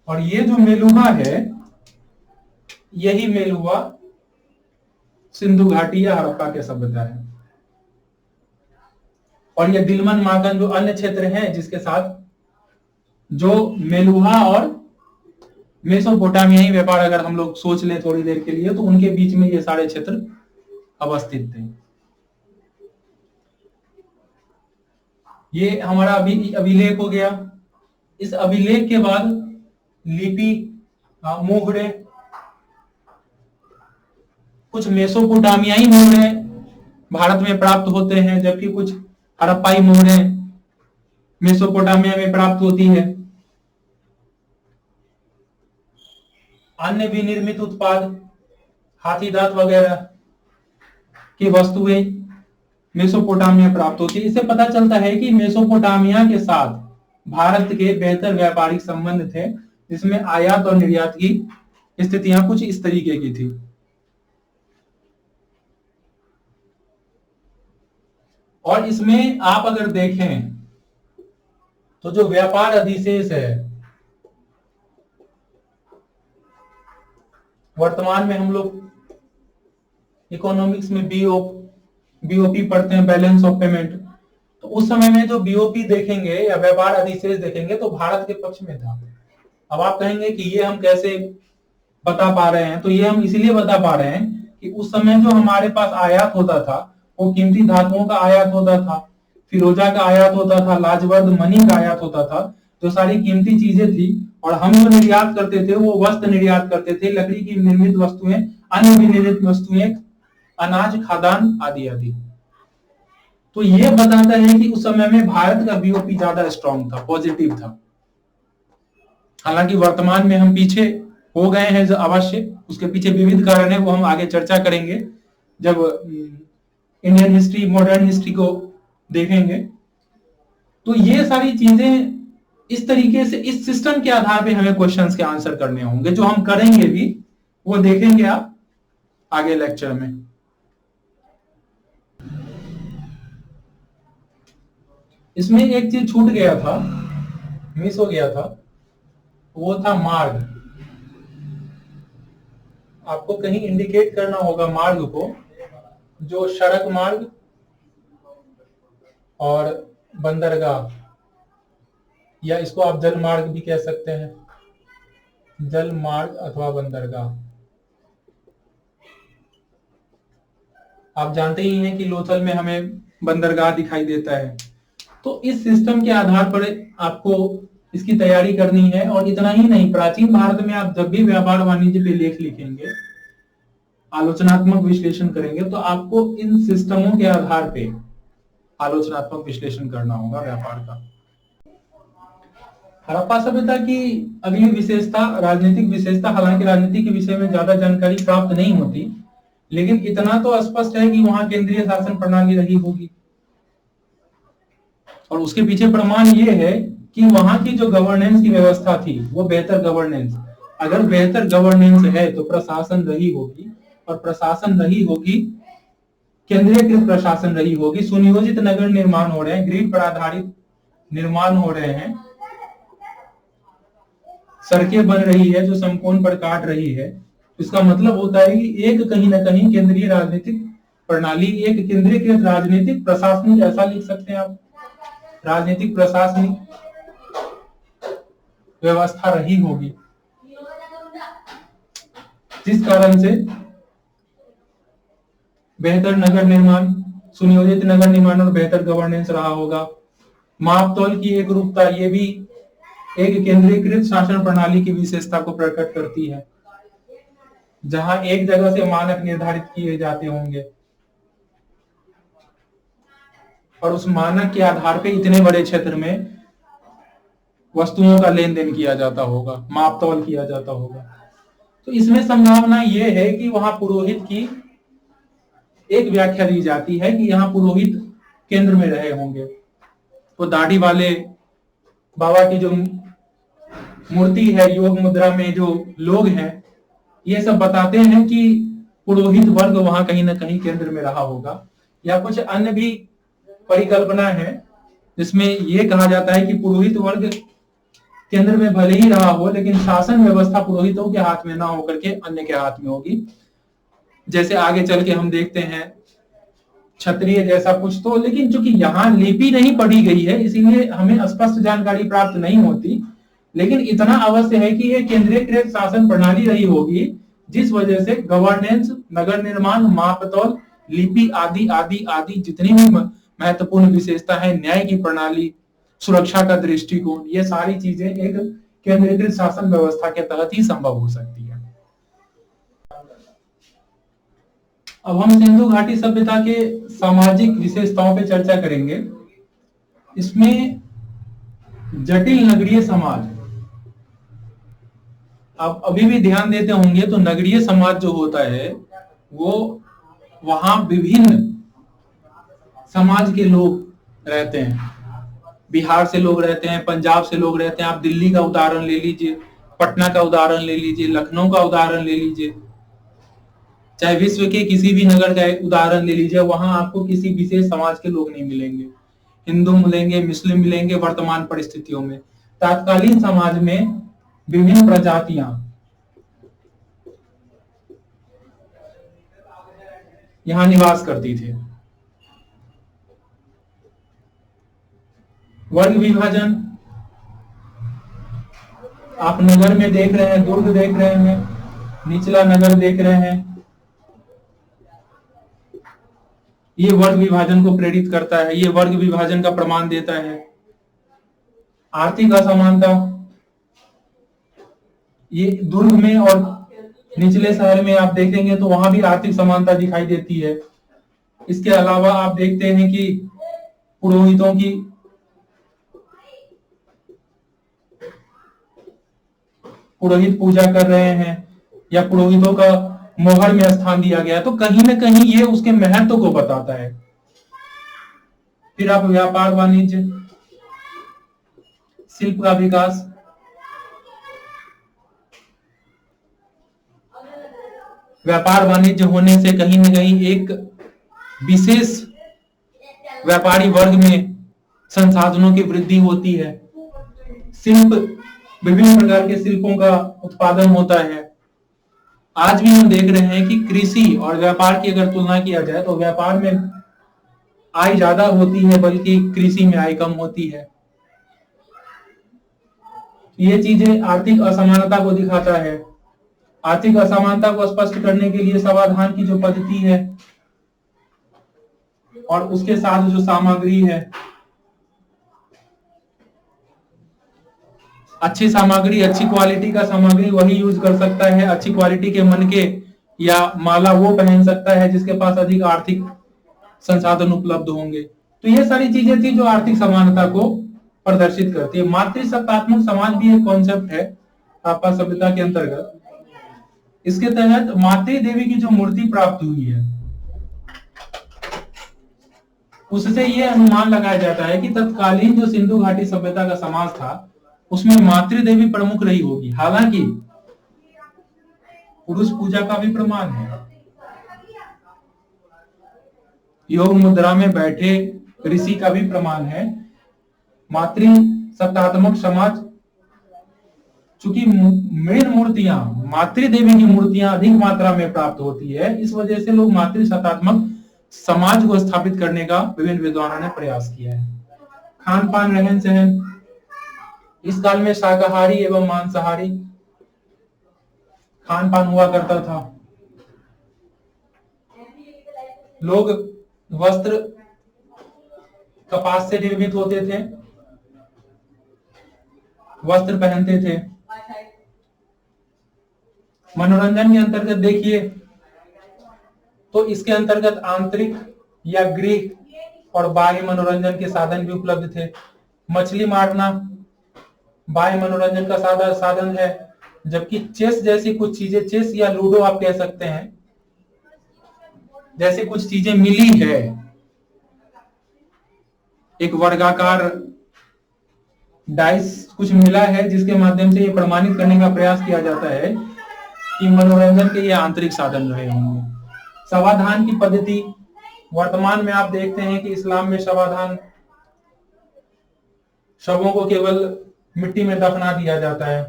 और ये जो मेलुहा है, यही मेलुहा सिंधु घाटी या हड़प्पा के सभ्यता है। और ये दिलमन माकन जो अन्य क्षेत्र हैं जिसके साथ जो मेलुहा और मेसोपोटामियाई व्यापार, अगर हम लोग सोच लें थोड़ी देर के लिए, तो उनके बीच में ये सारे क्षेत्र अवस्थित थे। ये हमारा अभिलेख हो गया। इस अभिलेख के बाद लिपि, मोहरे, कुछ मेसोपोटामियाई मोहरे भारत में प्राप्त होते हैं, जबकि कुछ हड़प्पाई मोहरे मेसोपोटामिया में प्राप्त होती है। अन्य विनिर्मित उत्पाद, हाथी दांत वगैरह की वस्तुएं मेसोपोटामिया प्राप्त होती है। इससे पता चलता है कि मेसोपोटामिया के साथ भारत के बेहतर व्यापारिक संबंध थे, जिसमें आयात और निर्यात की स्थितियां कुछ इस तरीके की थी। और इसमें आप अगर देखें तो जो व्यापार अधिशेष है, वर्तमान में हम लोग इकोनॉमिक्स में बीओपी पढ़ते हैं, बैलेंस ऑफ पेमेंट। तो उस समय में जो बीओपी देखेंगे या व्यापार अधिशेष देखेंगे तो भारत के पक्ष में था। अब आप कहेंगे कि ये हम कैसे बता पा रहे हैं, तो ये हम इसलिए बता पा रहे हैं कि उस समय जो हमारे पास आयात होता था वो कीमती धातुओं का आयात होता था, फिरोजा का आयात होता था, लाजवर्द मनी का आयात होता था, जो सारी कीमती चीजें थी। और हम जो निर्यात करते थे वो वस्त्र निर्यात करते थे, लकड़ी की निर्मित वस्तुएं, अन्य विनिर्मित वस्तुएं, अनाज, खाद्यान्न आदि आदि। तो ये बताता है कि उस समय में भारत का बीओपी ज्यादा स्ट्रांग था, पॉजिटिव था। हालांकि वर्तमान में हम पीछे हो गए हैं जो अवश्य, उसके पीछे विविध कारण है, वो हम आगे चर्चा करेंगे जब इंडियन हिस्ट्री, मॉडर्न हिस्ट्री को देखेंगे। तो ये सारी चीजें इस तरीके से, इस सिस्टम के आधार पे हमें क्वेश्चंस के आंसर करने होंगे, जो हम करेंगे भी, वो देखेंगे आप आगे लेक्चर में। इसमें एक चीज छूट गया था, मिस हो गया था, वो था मार्ग। आपको कहीं इंडिकेट करना होगा मार्ग को, जो सड़क मार्ग और बंदरगाह, या इसको आप जल मार्ग भी कह सकते हैं, जल मार्ग अथवा बंदरगाह। आप जानते ही हैं कि लोथल में हमें बंदरगाह दिखाई देता है। तो इस सिस्टम के आधार पर आपको इसकी तैयारी करनी है। और इतना ही नहीं, प्राचीन भारत में आप जब भी व्यापार वाणिज्य पे लेख लिखेंगे, आलोचनात्मक विश्लेषण करेंगे, तो आपको इन सिस्टमों के आधार पे आलोचनात्मक विश्लेषण करना होगा व्यापार का। हड़प्पा सभ्यता की अगली विशेषता राजनीतिक विशेषता, हालांकि राजनीति के विषय में ज्यादा जानकारी प्राप्त नहीं होती, लेकिन इतना तो स्पष्ट है कि वहां केंद्रीय शासन प्रणाली रही होगी। और उसके पीछे प्रमाण ये है कि वहां की जो गवर्नेंस की व्यवस्था थी वो बेहतर गवर्नेंस, अगर बेहतर गवर्नेंस है तो प्रशासन रही होगी, और प्रशासन रही होगी, केंद्रीयकृत प्रशासन रही होगी, सुनियोजित नगर निर्माण हो रहे हैं, ग्रिड पर आधारित निर्माण हो रहे हैं, सड़कें बन रही है जो समकोण पर काट रही है। इसका मतलब होता है कि एक कहीं ना कहीं केंद्रीय राजनीतिक प्रणाली, एक केंद्रीकृत राजनीतिक प्रशासनिक, ऐसा लिख सकते हैं आप, राजनीतिक प्रशासनिक व्यवस्था रही होगी, जिस कारण से बेहतर नगर निर्माण, सुनियोजित नगर निर्माण और बेहतर गवर्नेंस रहा होगा। मापतौल की एक रूपता, ये भी एक केंद्रीकृत शासन प्रणाली की विशेषता को प्रकट करती है, जहां एक जगह से मानक निर्धारित किए जाते होंगे और उस मानक के आधार पे इतने बड़े क्षेत्र में वस्तुओं का लेन देन किया जाता होगा, मापतौल किया जाता होगा। तो इसमें संभावना यह है कि वहां पुरोहित की एक व्याख्या दी जाती है कि यहाँ पुरोहित केंद्र में रहे होंगे। तो दाढ़ी वाले बाबा की जो मूर्ति है, योग मुद्रा में जो लोग हैं, ये सब बताते हैं कि पुरोहित वर्ग वहां कहीं ना कहीं केंद्र में रहा होगा। या कुछ अन्य भी परिकल्पना है जिसमें यह कहा जाता है कि पुरोहित वर्ग केंद्र में भले ही रहा हो, लेकिन शासन व्यवस्था पुरोहितों के हाथ में ना होकर के अन्य के हाथ में होगी। जैसे आगे चल के हम देखते हैं क्षत्रिय जैसा कुछ। तो लेकिन चूंकि यहाँ लिपि नहीं पढ़ी गई है, इसीलिए हमें स्पष्ट जानकारी प्राप्त नहीं होती, लेकिन इतना अवश्य है कि यह केंद्रीकृत शासन प्रणाली रही होगी, जिस वजह से गवर्नेंस, नगर निर्माण, मापतौल, लिपि आदि आदि आदि जितनी भी महत्वपूर्ण विशेषता है, न्याय की प्रणाली, सुरक्षा का दृष्टिकोण, ये सारी चीजें एक केंद्रीकृत शासन व्यवस्था के तहत ही संभव हो सकती है। अब हम सिंधु घाटी सभ्यता के सामाजिक विशेषताओं पे चर्चा करेंगे। इसमें जटिल नगरीय समाज, आप अभी भी ध्यान देते होंगे तो नगरीय समाज जो होता है वो वहां विभिन्न समाज के लोग रहते हैं। बिहार से लोग रहते हैं, पंजाब से लोग रहते हैं, आप दिल्ली का उदाहरण ले लीजिए, पटना का उदाहरण ले लीजिए, लखनऊ का उदाहरण ले लीजिए, चाहे विश्व के किसी भी नगर का उदाहरण ले लीजिए, वहां आपको किसी विशेष समाज के लोग नहीं मिलेंगे। हिंदू मिलेंगे, मुस्लिम मिलेंगे। वर्तमान परिस्थितियों में तत्कालीन समाज में विभिन्न प्रजातियां यहां निवास करती थी। वर्ग विभाजन आप नगर में देख रहे हैं, दुर्ग देख रहे हैं, निचला नगर देख रहे हैं, ये वर्ग विभाजन को प्रेरित करता है, ये वर्ग विभाजन का प्रमाण देता है। आर्थिक असमानता, ये दुर्ग में और निचले शहर में आप देखेंगे तो वहां भी आर्थिक समानता दिखाई देती है। इसके अलावा आप देखते हैं कि पुरोहितों की पुरोहित पूजा कर रहे हैं या पुरोहितों का मोहर में स्थान दिया गया है, तो कहीं ना कहीं ये उसके महत्व को बताता है। फिर आप व्यापार वाणिज्य, शिल्प का विकास, व्यापार वाणिज्य होने से कहीं न कहीं एक विशेष व्यापारी वर्ग में संसाधनों की वृद्धि होती है। शिल्प, विभिन्न प्रकार के शिल्पों का उत्पादन होता है। आज भी हम देख रहे हैं कि कृषि और व्यापार की अगर तुलना किया जाए तो व्यापार में आय ज्यादा होती है, बल्कि कृषि में आय कम होती है। ये चीजें आर्थिक असमानता को दिखाता है। आर्थिक असमानता को स्पष्ट करने के लिए समाधान की जो पद्धति है और उसके साथ जो सामग्री है, अच्छी सामग्री, अच्छी क्वालिटी का सामग्री वही यूज कर सकता है। अच्छी क्वालिटी के मनके या माला वो पहन सकता है जिसके पास अधिक आर्थिक संसाधन उपलब्ध होंगे। तो ये सारी चीजें थी जो आर्थिक समानता को प्रदर्शित करती है। मातृसत्तात्मक समाज भी एक कॉन्सेप्ट है हड़प्पा सभ्यता के अंतर्गत। इसके तहत मातृ देवी की जो मूर्ति प्राप्त हुई है, उससे यह अनुमान लगाया जाता है कि तत्कालीन जो सिंधु घाटी सभ्यता का समाज था उसमें मातृ देवी प्रमुख रही होगी। हालांकि पुरुष पूजा का भी प्रमाण है। योग मुद्रा में बैठे ऋषि का भी प्रमाण है। मातृ सत्तात्मक समाज, चूंकि मेन मूर्तियां, मातृ देवी की मूर्तियां अधिक मात्रा में प्राप्त होती है, इस वजह से लोग मातृ सत्तात्मक समाज को स्थापित करने का विभिन्न विद्वानों ने प्रयास किया है। खान पान, रहन सहन, इस काल में शाकाहारी एवं मांसाहारी खान पान हुआ करता था। लोग वस्त्र कपास से निर्मित होते थे, वस्त्र पहनते थे। मनोरंजन के अंतर्गत देखिए तो इसके अंतर्गत आंतरिक या गृह और बाह्य मनोरंजन के साधन भी उपलब्ध थे। मछली मारना बाह्य मनोरंजन का साधन है, जबकि चेस जैसी कुछ चीजें, चेस या लूडो आप कह सकते हैं, जैसी कुछ चीजें मिली है, एक वर्गाकार डाइस कुछ मिला है जिसके माध्यम से ये प्रमाणित करने का प्रयास किया जाता है कि मनोरंजन के ये आंतरिक साधन रहे होंगे। शवाधान की पद्धति, वर्तमान में आप देखते हैं कि इस्लाम में शवाधान, शवों को केवल मिट्टी में दफना दिया जाता है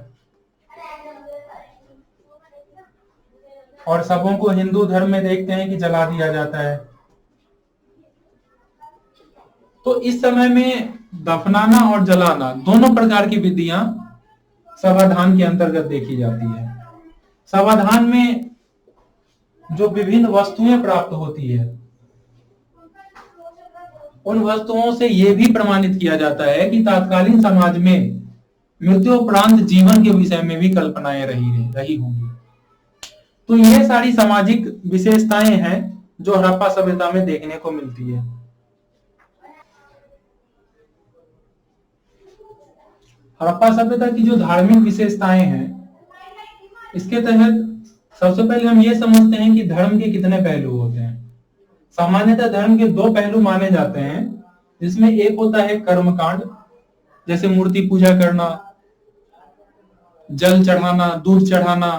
और शवों को हिंदू धर्म में देखते हैं कि जला दिया जाता है। तो इस समय में दफनाना और जलाना दोनों प्रकार की विधियां शवाधान के अंतर्गत देखी जाती है। शवाधान में जो विभिन्न वस्तुएं प्राप्त होती है, उन वस्तुओं से यह भी प्रमाणित किया जाता है कि तत्कालीन समाज में मृत्यु उपरांत जीवन के विषय में भी कल्पनाएं रही होंगी। तो ये सारी सामाजिक विशेषताएं हैं जो हड़प्पा सभ्यता में देखने को मिलती है। हड़प्पा सभ्यता की जो धार्मिक विशेषताएं हैं, इसके तहत सबसे पहले हम ये समझते हैं कि धर्म के कितने पहलू होते हैं। सामान्यतः धर्म के दो पहलू माने जाते हैं, जिसमें एक होता है कर्मकांड, जैसे मूर्ति पूजा करना, जल चढ़ाना, दूध चढ़ाना,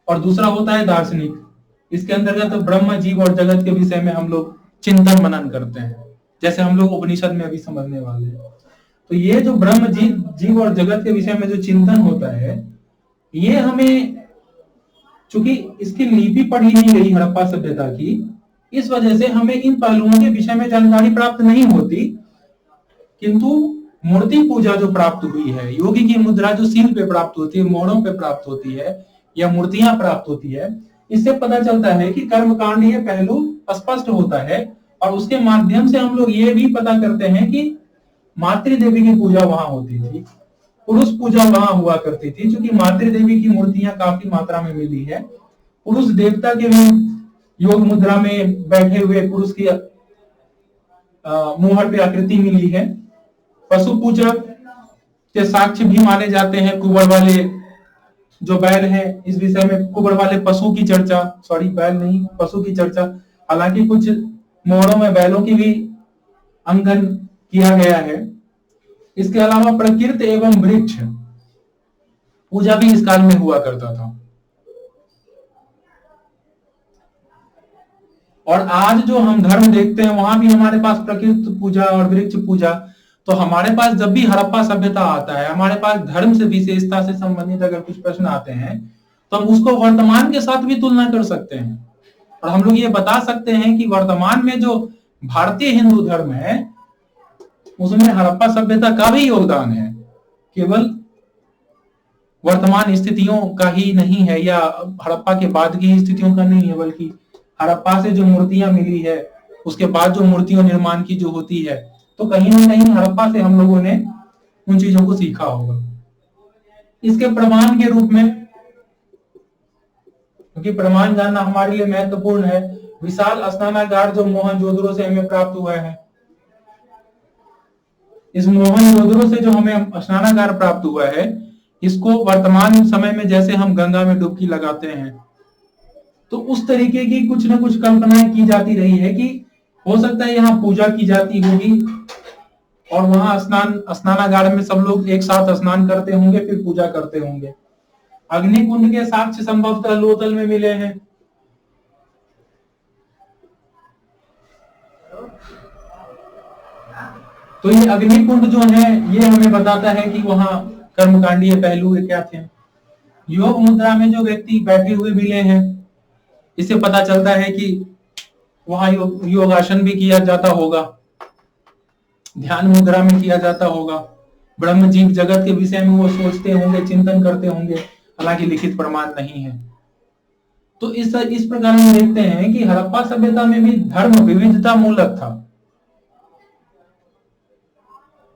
और दूसरा होता है दार्शनिक। इसके अंतर्गत ब्रह्म, जीव और जगत के विषय में हम लोग चिंतन मनन करते हैं, जैसे हम लोग उपनिषद में अभी समझने वाले हैं। तो ये जो ब्रह्म, जीव और जगत के विषय में जो चिंतन होता है, ये हमें, चूंकि इसकी लिपि पढ़ी नहीं गई हड़प्पा सभ्यता की, इस वजह से हमें इन पहलुओं के विषय में जानकारी प्राप्त नहीं होती। किंतु मूर्ति पूजा जो प्राप्त हुई है, योगी की मुद्रा जो सील पे प्राप्त होती है, मोड़ों पे प्राप्त होती है या मूर्तियां प्राप्त होती है, इससे पता चलता है कि कर्मकांड ये पहलू स्पष्ट होता है। और उसके माध्यम से हम लोग ये भी पता करते हैं कि मातृ देवी की पूजा वहां होती थी, पुरुष पूजा वहां हुआ करती थी। क्योंकि मातृ देवी की मूर्तियां काफी मात्रा में मिली है, पुरुष देवता के भी योग मुद्रा में बैठे हुए पुरुष की मुहर पे आकृति मिली है। पशु पूजक के साक्ष्य भी माने जाते हैं कुबड़ वाले जो बैल है। इस विषय में कुबड़ वाले पशु की चर्चा, सॉरी बैल नहीं, पशु की चर्चा, हालांकि कुछ मोहरों में बैलों की भी अंकन किया गया है। इसके अलावा प्रकृति एवं वृक्ष पूजा भी इस काल में हुआ करता था। और आज जो हम धर्म देखते हैं वहां भी हमारे पास प्रकृति पूजा और वृक्ष पूजा। तो हमारे पास जब भी हड़प्पा सभ्यता आता है, हमारे पास धर्म से विशेषता से संबंधित अगर कुछ प्रश्न आते हैं तो हम उसको वर्तमान के साथ भी तुलना कर सकते हैं और हम लोग ये बता सकते हैं कि वर्तमान में जो भारतीय हिंदू धर्म है उसमें हड़प्पा सभ्यता का भी योगदान है। केवल वर्तमान स्थितियों का ही नहीं है या हड़प्पा के बाद की स्थितियों का नहीं है, बल्कि हड़प्पा से जो मूर्तियां मिली है उसके बाद जो मूर्तियों निर्माण की जो होती है, तो कहीं ना कहीं हड़प्पा से हम लोगों ने उन चीजों को सीखा होगा। इसके प्रमाण के रूप में, क्योंकि प्रमाण जानना हमारे लिए महत्वपूर्ण है, विशाल स्नानागार जो मोहनजोदड़ो से हमें प्राप्त हुआ है, इस मोहनजोदड़ो से जो हमें स्नानागार प्राप्त हुआ है, इसको वर्तमान समय में जैसे हम गंगा में डुबकी लगाते हैं तो उस तरीके की कुछ ना कुछ कल्पनाएं की जाती रही है कि हो सकता है यहाँ पूजा की जाती होगी और वहां स्नानागार में सब लोग एक साथ स्नान करते होंगे, फिर पूजा करते होंगे। अग्निकुंड के साक्ष्य संभवतः लोथल में मिले हैं। तो ये अग्निकुंड जो है ये हमें बताता है कि वहां कर्मकांडीय पहलू क्या थे। योग मुद्रा में जो व्यक्ति बैठे हुए मिले हैं, इससे पता चलता है कि वहां योगासन भी किया जाता होगा, ध्यान मुद्रा में किया जाता होगा, ब्रह्म जीव जगत के विषय में वो सोचते होंगे, चिंतन करते होंगे, हालांकि लिखित प्रमाण नहीं है। तो इस प्रकार हम देखते हैं कि हड़प्पा सभ्यता में भी धर्म विविधता मूलक था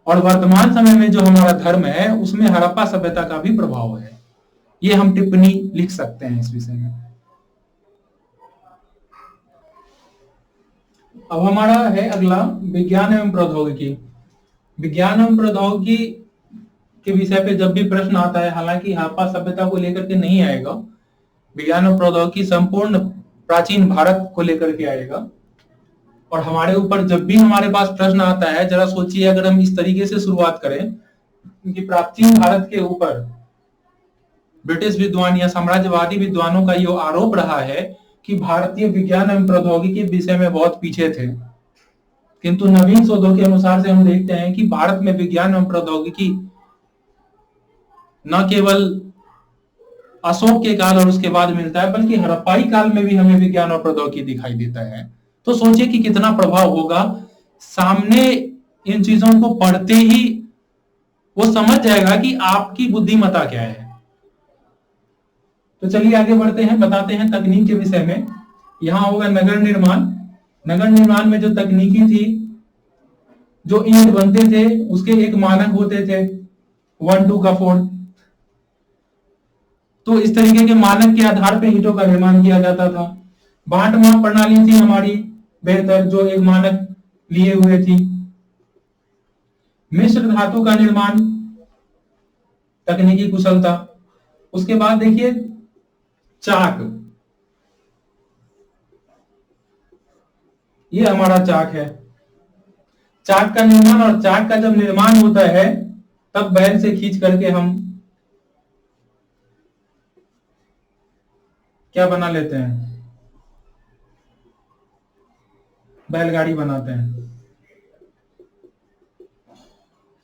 और वर्तमान समय में जो हमारा धर्म है उसमें हड़प्पा सभ्यता का भी प्रभाव है। ये हम टिप्पणी लिख सकते हैं इस विषय में। अब हमारा है अगला विज्ञान एवं प्रौद्योगिकी। विज्ञान एवं प्रौद्योगिकी के विषय पे जब भी प्रश्न आता है, हालांकि हड़प्पा सभ्यता को लेकर के नहीं आएगा, विज्ञान और प्रौद्योगिकी संपूर्ण प्राचीन भारत को लेकर के आएगा। और हमारे ऊपर जब भी हमारे पास प्रश्न आता है, जरा सोचिए अगर हम इस तरीके से शुरुआत करें कि प्राचीन भारत के ऊपर ब्रिटिश विद्वान या साम्राज्यवादी विद्वानों का ये आरोप रहा है कि भारतीय विज्ञान एवं प्रौद्योगिकी विषय में बहुत पीछे थे, किंतु नवीन शोधों के अनुसार से हम देखते हैं कि भारत में विज्ञान एवं प्रौद्योगिकी न केवल अशोक के काल और उसके बाद मिलता है, बल्कि हड़प्पाई काल में भी हमें विज्ञान और प्रौद्योगिकी दिखाई देता है। तो सोचिए कि कितना प्रभाव होगा। सामने इन चीजों को पढ़ते ही वो समझ जाएगा कि आपकी बुद्धिमत्ता क्या है। तो चलिए आगे बढ़ते हैं, बताते हैं तकनीक के विषय में। यहां होगा नगर निर्माण। नगर निर्माण में जो तकनीकी थी, जो ईंट बनते थे उसके एक मानक होते थे 1:2 का 4। तो इस तरीके के मानक के आधार पर ईंटों का निर्माण किया जाता था। बांट माप प्रणाली थी हमारी बेहतर, जो एक मानक लिए हुए थी। मिश्र धातु का निर्माण, तकनीकी कुशलता। उसके बाद देखिए चाक, ये हमारा चाक है। चाक का निर्माण, और चाक का जब निर्माण होता है तब बैल से खींच करके हम क्या बना लेते हैं, बैलगाड़ी बनाते हैं।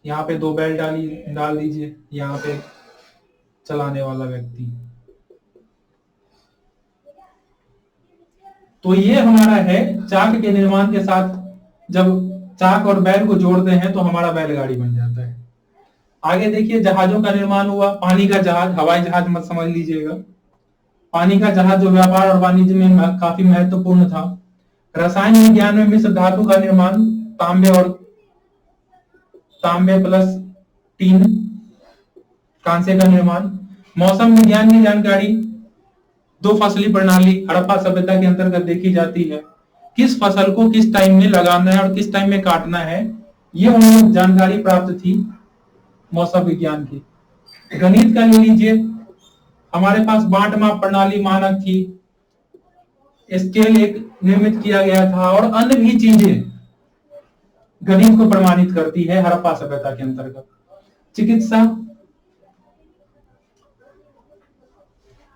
यहाँ पे 2 बैल डाल दीजिए, यहाँ पे चलाने वाला व्यक्ति। तो ये हमारा है चाक के निर्माण के साथ, जब चाक और बैल को जोड़ते हैं तो हमारा बैलगाड़ी बन जाता है। आगे देखिए जहाजों का निर्माण हुआ। पानी का जहाज, हवाई जहाज मत समझ लीजिएगा। पानी का जहाज जो व्यापार और वाणिज्य में काफी महत्वपूर्ण था। रसायन विज्ञान में मिश्र धातु का निर्माण, तांबे प्लस टीन, कांसे का निर्माण। मौसम विज्ञान की जानकारी, दो फसली प्रणाली हड़प्पा सभ्यता के अंतर्गत देखी जाती है। किस फसल को किस टाइम में लगाना है और किस टाइम में काटना है, ये उन्हें जानकारी प्राप्त थी मौसम विज्ञान की। गणित का ले लीजिए, हमारे पास बांट माप प्रणाली मानक थी, स्केल एक निर्मित किया गया था और अन्य भी चीजें गणित को प्रमाणित करती है हड़प्पा सभ्यता के अंतर्गत। चिकित्सा,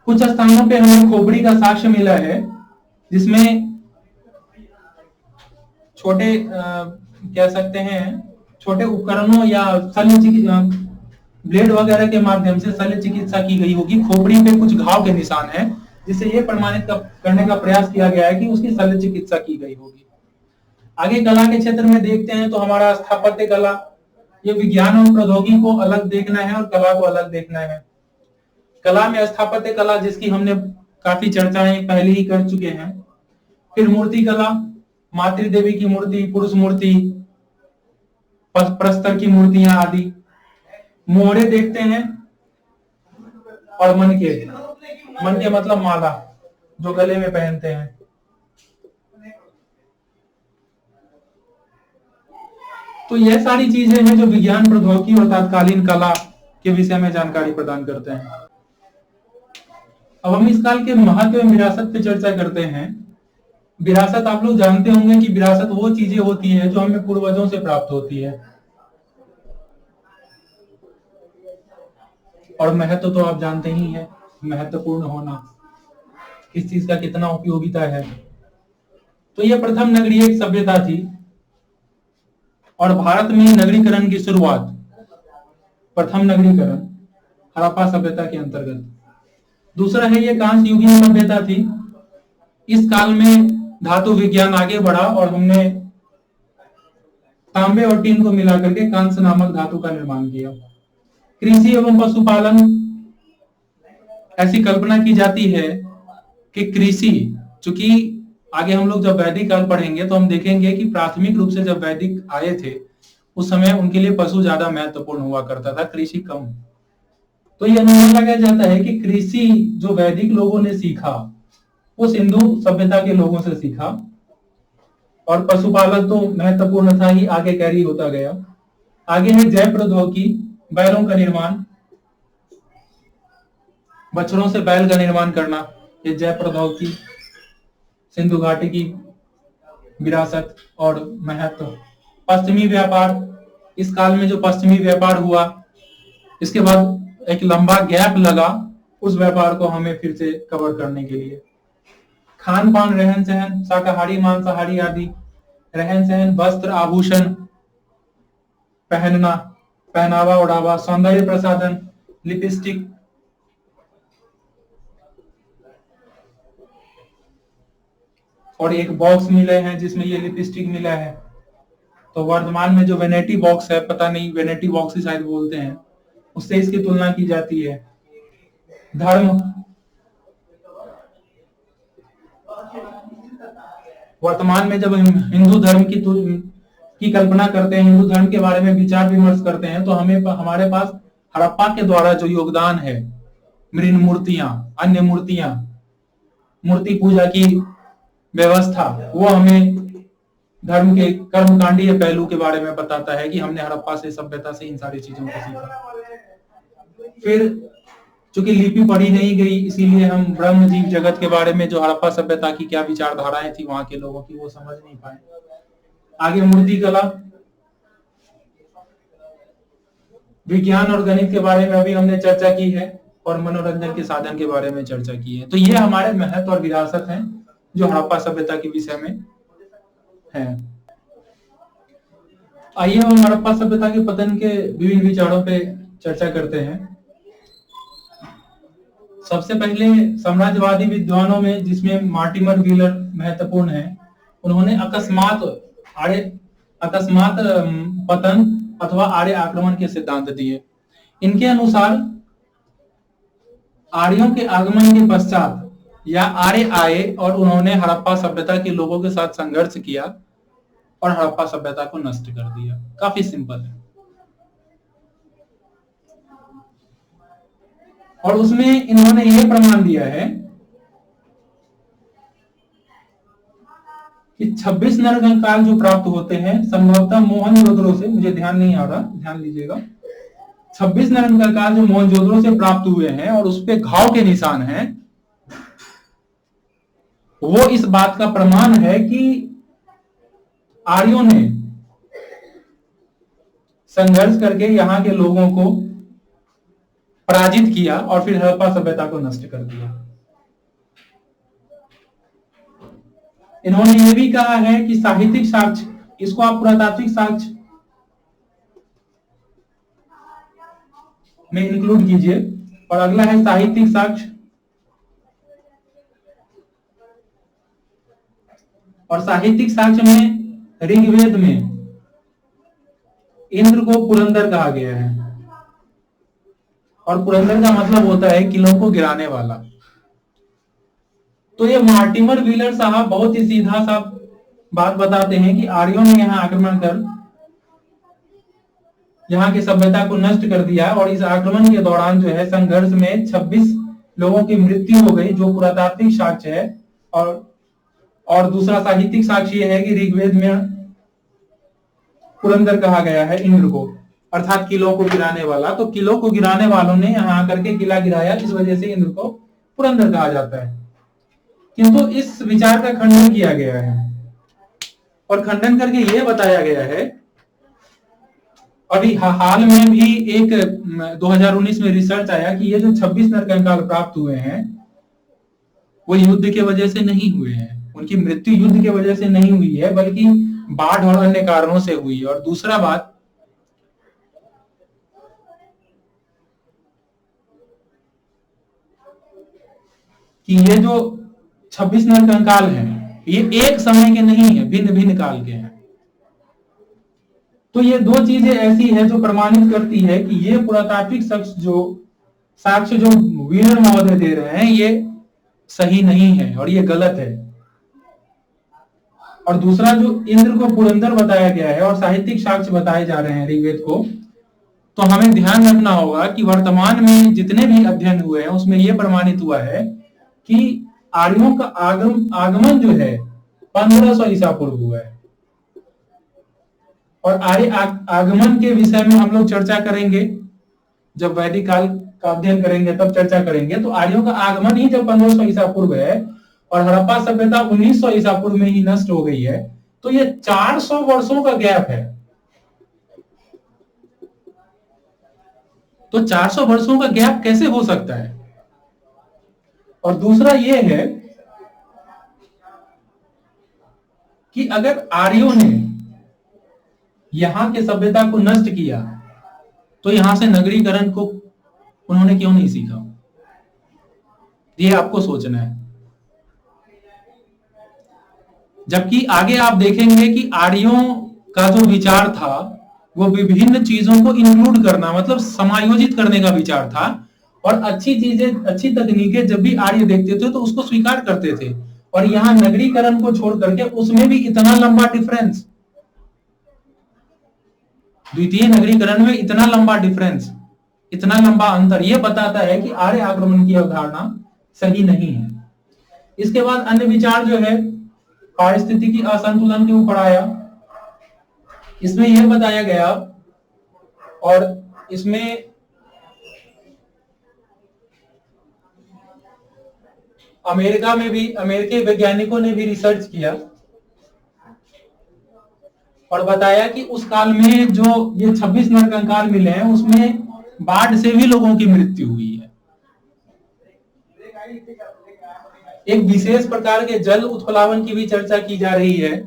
कुछ स्थानों पे हमें खोपड़ी का साक्ष्य मिला है जिसमें छोटे कह सकते हैं छोटे उपकरणों या शल्य ब्लेड वगैरह के माध्यम से शल्य चिकित्सा की गई होगी। खोपड़ी पे कुछ घाव के निशान है जिससे यह प्रमाणित करने का प्रयास किया गया है कि उसकी शल्य चिकित्सा की गई होगी। आगे कला के क्षेत्र में देखते हैं तो हमारा स्थापत्य कला, ये विज्ञान और प्रौद्योगिकी को अलग देखना है और कला को अलग देखना है। कला में स्थापत्य कला जिसकी हमने काफी चर्चाएं पहले ही कर चुके हैं। फिर मूर्ति कला, मातृ देवी की मूर्ति, पुरुष मूर्ति, प्रस्तर की मूर्तियां आदि। मोहरे देखते हैं और मन के मतलब माला जो गले में पहनते हैं। तो यह सारी चीजें हैं जो विज्ञान प्रौद्योगिकी और तत्कालीन कला के विषय में जानकारी प्रदान करते हैं। अब हम इस काल के महत्व एवं विरासत पे चर्चा करते हैं। विरासत, आप लोग जानते होंगे कि विरासत वो चीजें होती है जो हमें पूर्वजों से प्राप्त होती है, और महत्व तो आप जानते ही हैं, महत्वपूर्ण होना, किस चीज का कितना उपयोगिता है। तो यह प्रथम नगरीय सभ्यता थी और भारत में नगरीकरण की शुरुआत, प्रथम नगरीकरण हड़प्पा सभ्यता के अंतर्गत। दूसरा है यह कांस्य युगीन सभ्यता थी। इस काल में धातु विज्ञान आगे बढ़ा और हमने तांबे और टीन को मिलाकर के कांस्य नामक धातु का निर्माण किया। कृषि एवं पशुपालन, ऐसी कल्पना की जाती है कि कृषि, चूंकि आगे हम लोग जब वैदिक काल पढ़ेंगे तो हम देखेंगे कि प्राथमिक रूप से जब वैदिक आए थे उस समय उनके लिए पशु ज्यादा महत्वपूर्ण हुआ करता था, कृषि कम। तो यह अनुमान लगाया जाता है कि कृषि जो वैदिक लोगों ने सीखा वो सिंधु सभ्यता के लोगों से सीखा, और पशुपालन तो महत्वपूर्ण था ही, आगे कैरी होता गया। आगे है जैव प्रौद्योगिकी, बैलों का निर्माण, बछड़ों से बैल का निर्माण करना, ये जैव प्रौद्योगिकी, सिंधु घाटी की विरासत और महत्व। पश्चिमी व्यापार, इस काल में जो पश्चिमी व्यापार हुआ इसके बाद एक लंबा गैप लगा उस व्यापार को हमें फिर से कवर करने के लिए। खान पान, रहन सहन, शाकाहारी मांसाहारी आदि, रहन सहन, वस्त्र आभूषण पहनना, पहनावा ओढ़ावा, सौंदर्य प्रसाधन, लिपस्टिक, और एक बॉक्स मिले हैं जिसमें ये लिपस्टिक मिला है। तो वर्तमान में जो वेनेटी बॉक्स है, पता नहीं वेनेटी बॉक्स ही शायद बोलते हैं, उससे इसकी तुलना की जाती है। धर्म, वर्तमान में जब हम हिंदू धर्म की कल्पना करते हैं, हिंदू धर्म के बारे में विचार विमर्श करते हैं तो हमारे पास हड़प्पा के द्वारा जो योगदान है, मृण मूर्तियां, अन्य मूर्तियां, मूर्ति पूजा की व्यवस्था, वो हमें धर्म के कर्मकांडीय पहलू के बारे में बताता है कि हमने हड़प्पा से, सभ्यता से इन सारी चीजों को सीखा। फिर चूंकि लिपि पढ़ी नहीं गई इसीलिए हम ब्रह्म जीव जगत के बारे में, जो हड़प्पा सभ्यता की क्या विचारधाराएं थी वहां के लोगों की, वो समझ नहीं पाए। आगे मूर्ति कला, विज्ञान और गणित के बारे में अभी हमने चर्चा की है, और मनोरंजन के साधन के बारे में चर्चा की है। तो ये हमारे महत्व और विरासत हैं जो हड़प्पा सभ्यता के विषय में है। आइए हम हड़प्पा सभ्यता के पतन के विभिन्न विचारों पे चर्चा करते हैं। सबसे पहले साम्राज्यवादी विद्वानों में, जिसमें मार्टिमर व्हीलर महत्वपूर्ण है, उन्होंने अकस्मात पतन अथवा आर्य आक्रमण के सिद्धांत दिए। इनके अनुसार आर्यों के आगमन के पश्चात या आर्य आए और उन्होंने हड़प्पा सभ्यता के लोगों के साथ संघर्ष किया और हड़प्पा सभ्यता को नष्ट कर दिया। काफी सिंपल है। और उसमें इन्होंने यह प्रमाण दिया है कि 26 नर कंकाल जो प्राप्त होते हैं संभवतः मोहनजोदड़ो से, मुझे ध्यान नहीं आ रहा, ध्यान लीजिएगा, 26 नर कंकाल जो मोहनजोदड़ो से प्राप्त हुए हैं और उस पे घाव के निशान हैं, वो इस बात का प्रमाण है कि आर्यों ने संघर्ष करके यहाँ के लोगों को पराजित किया और फिर हड़प्पा सभ्यता को नष्ट कर दिया। इन्होंने ये भी कहा है कि साहित्यिक साक्ष्य, इसको आप पुरातात्विक साक्ष्य में इंक्लूड कीजिए, और अगला है साहित्यिक साक्ष्य। और साहित्यिक साक्ष्य में ऋग्वेद में इंद्र को पुरंदर कहा गया है, और पुरंदर का मतलब होता है किलों को गिराने वाला। तो ये मार्टिमर व्हीलर साहब बहुत ही सीधा सा बात बताते हैं कि आर्यों ने यहाँ आक्रमण कर यहाँ की सभ्यता को नष्ट कर दिया, और इस आक्रमण के दौरान जो है संघर्ष में 26 लोगों की मृत्यु हो गई, जो पुरातात्विक साक्ष्य है। और दूसरा साहित्यिक साक्ष्य है कि ऋग्वेद में पुरंदर कहा गया है इंद्र को, अर्थात किलों को गिराने वाला। तो किलों को गिराने वालों ने यहाँ आकर के किला गिराया, इस वजह से इंद्र को पुरंदर कहा जाता है। किंतु इस विचार का खंडन किया गया है, और खंडन करके यह बताया गया है, अभी हाल में भी एक 2019 में रिसर्च आया कि ये जो 26 नरकंकाल प्राप्त हुए हैं वो युद्ध के वजह से नहीं हुए हैं, उनकी मृत्यु युद्ध के वजह से नहीं हुई है, बल्कि बाढ़ और अन्य कारणों से हुई है। और दूसरा बात कि ये जो 26 नरकंकाल हैं ये एक समय के नहीं है, भिन्न भिन्न काल के हैं। तो ये दो चीजें ऐसी है जो प्रमाणित करती है कि ये पुरातात्विक साक्ष्य जो व्हीलर महोदय दे रहे हैं ये सही नहीं है और ये गलत है। और दूसरा जो इंद्र को पुरंदर बताया गया है और साहित्यिक साक्ष्य बताए जा रहे हैं ऋग्वेद को, तो हमें ध्यान रखना होगा कि वर्तमान में जितने भी अध्ययन हुए हैं उसमें यह प्रमाणित हुआ है कि आर्यों का आगमन जो है 1500 ईसा पूर्व हुआ है। और आर्य आगमन के विषय में हम लोग चर्चा करेंगे, जब वैदिक काल का अध्ययन करेंगे तब चर्चा करेंगे। तो आर्यों का आगमन ही जब 1500 ईसा पूर्व है और हड़प्पा सभ्यता 1900 ईसा पूर्व में ही नष्ट हो गई है, तो ये 400 वर्षों का गैप है। तो 400 वर्षों का गैप कैसे हो सकता है? और दूसरा ये है कि अगर आर्यों ने यहां के सभ्यता को नष्ट किया तो यहां से नगरीकरण को उन्होंने क्यों नहीं सीखा? ये आपको सोचना है। जबकि आगे आप देखेंगे कि आर्यों का जो विचार था वो विभिन्न चीजों को इंक्लूड करना, मतलब समायोजित करने का विचार था। और अच्छी चीजें, अच्छी तकनीकें जब भी आर्य देखते थे तो उसको स्वीकार करते थे। और यहाँ नगरीकरण को छोड़ करके उसमें भी इतना लंबा डिफरेंस, द्वितीय नगरीकरण में इतना लंबा डिफरेंस, इतना लंबा अंतर, यह बताता है कि आर्य आक्रमण की अवधारणा सही नहीं है। इसके बाद अन्य विचार जो है पारिस्थितिकी असंतुलन के ऊपर आया। इसमें यह बताया गया, और इसमें अमेरिका में भी अमेरिकी वैज्ञानिकों ने भी रिसर्च किया और बताया कि उस काल में जो ये 26 नरकंकाल मिले हैं उसमें बाढ़ से भी लोगों की मृत्यु हुई है। एक विशेष प्रकार के जल उत्प्लावन की भी चर्चा की जा रही है,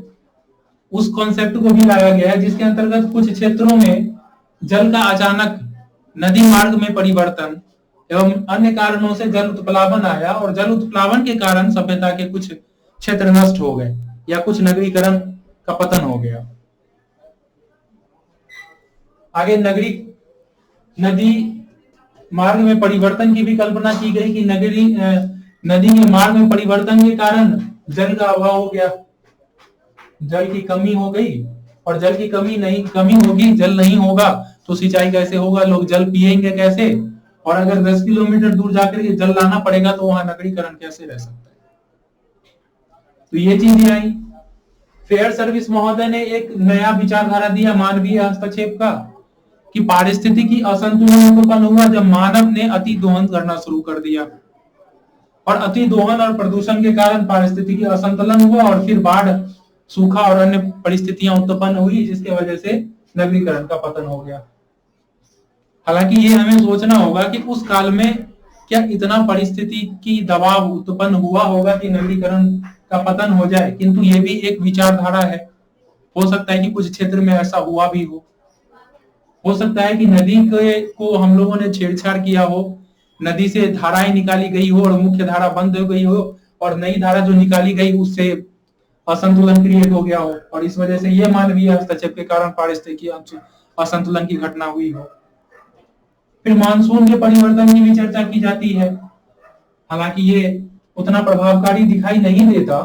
उस कॉन्सेप्ट को भी लाया गया है, जिसके अंतर्गत कुछ क्षेत्रों में जल का अचानक नदी मार्ग में परिवर्तन एवं अन्य कारणों से जल उत्प्लावन आया और जल उत्प्लावन के कारण सभ्यता के कुछ क्षेत्र नष्ट हो गए या कुछ नगरीकरण का पतन हो गया। आगे नदी मार्ग में परिवर्तन की भी कल्पना की गई कि नदी के मार्ग में परिवर्तन के कारण जल का अभाव हो गया, जल की कमी हो गई। और जल की कमी होगी, जल नहीं होगा तो सिंचाई कैसे होगा, लोग जल पिएंगे कैसे? और अगर 10 किलोमीटर दूर जाकर के जल लाना पड़ेगा तो वहां नगरीकरण कैसे रह सकता है? तो ये चीजें आई। फेयर सर्विस महोदय ने एक नया विचारधारा दिया मानवीय हस्तक्षेप का, कि पारिस्थितिकी असंतुलन उत्पन्न हुआ जब मानव ने अति दोहन करना शुरू कर दिया, और अति दोहन और प्रदूषण के कारण पारिस्थितिकी असंतुलन हुआ और फिर बाढ़, सूखा और अन्य परिस्थितियां उत्पन्न हुई, जिसके वजह से नगरीकरण का पतन हो गया। हालांकि ये हमें सोचना होगा कि उस काल में क्या इतना परिस्थिति की दबाव उत्पन्न हुआ होगा कि नगरीकरण का पतन हो जाए, किंतु ये भी एक विचारधारा है। हो सकता है कि कुछ क्षेत्र में ऐसा हुआ भी हो सकता है कि नदी को हम लोगों ने छेड़छाड़ किया हो, नदी से धाराएं निकाली गई हो और मुख्य धारा बंद हो गई हो, और नई धारा जो निकाली गई उससे असंतुलन क्रिएट हो गया हो, और इस वजह से यह मानवीय हस्तक्षेप के कारण पारिस्थितिकी असंतुलन की घटना हुई हो। फिर मानसून के परिवर्तन की भी चर्चा की जाती है। हालांकि ये उतना प्रभावकारी दिखाई नहीं देता,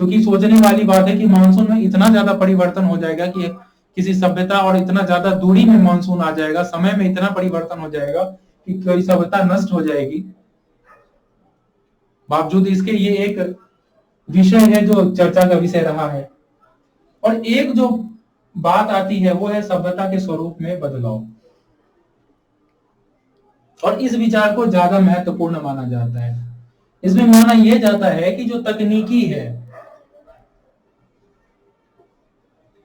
क्योंकि सोचने वाली बात है कि मानसून में इतना ज्यादा परिवर्तन हो जाएगा कि किसी सभ्यता, और इतना ज्यादा दूरी में मानसून आ जाएगा, समय में इतना परिवर्तन हो जाएगा कि कोई सभ्यता नष्ट हो जाएगी। बावजूद इसके ये एक विषय है जो चर्चा का विषय रहा है। और एक जो बात आती है वो है सभ्यता के स्वरूप में बदलाव, और इस विचार को ज्यादा महत्वपूर्ण माना जाता है। इसमें माना यह जाता है कि जो तकनीकी है,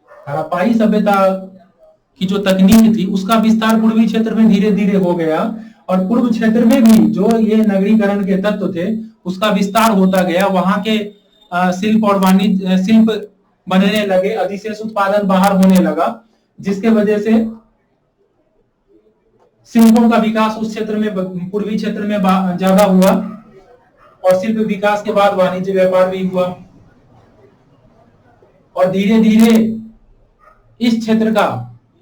हड़प्पाई सभ्यता की जो तकनीक थी उसका विस्तार पूर्वी क्षेत्र में धीरे धीरे हो गया, और पूर्व क्षेत्र में भी जो ये नगरीकरण के तत्व थे उसका विस्तार होता गया। वहां के शिल्प और वाणिज्य शिल्प बनने लगे, अधिशेष उत्पादन बाहर होने लगा, जिसके वजह से शिल्पों का विकास उस क्षेत्र में, पूर्वी क्षेत्र में ज्यादा हुआ, और शिल्प विकास के बाद वाणिज्य व्यापार भी हुआ, और धीरे धीरे इस क्षेत्र का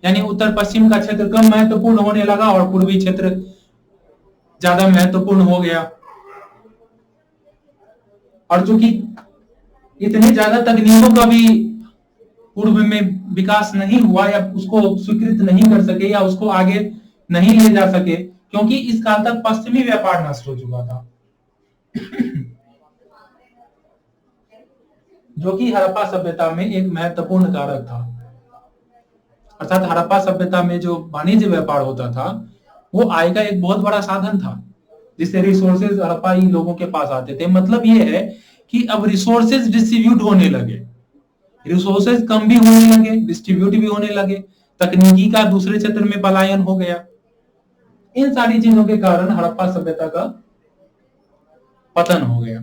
यानी उत्तर पश्चिम का क्षेत्र कम महत्वपूर्ण होने लगा और पूर्वी क्षेत्र ज्यादा महत्वपूर्ण हो गया। और चूंकि इतनी ज्यादा तकनीकों का भी पूर्व में विकास नहीं हुआ, या उसको स्वीकृत नहीं कर सके, या उसको आगे नहीं ले जा सके, क्योंकि इस काल तक पश्चिमी व्यापार नष्ट हो चुका था जो कि हड़प्पा सभ्यता में एक महत्वपूर्ण कारक था। अर्थात हड़प्पा सभ्यता में जो वाणिज्य व्यापार होता था वो आय का एक बहुत बड़ा साधन था, जिससे रिसोर्सेज हड़प्पाई लोगों के पास आते थे। मतलब ये है कि अब रिसोर्सेज डिस्ट्रीब्यूट होने लगे, रिसोर्सेज कम भी होने लगे, डिस्ट्रीब्यूट भी होने लगे, तकनीकी का दूसरे क्षेत्र में पलायन हो गया। इन सारी चीजों के कारण हड़प्पा सभ्यता का पतन हो गया।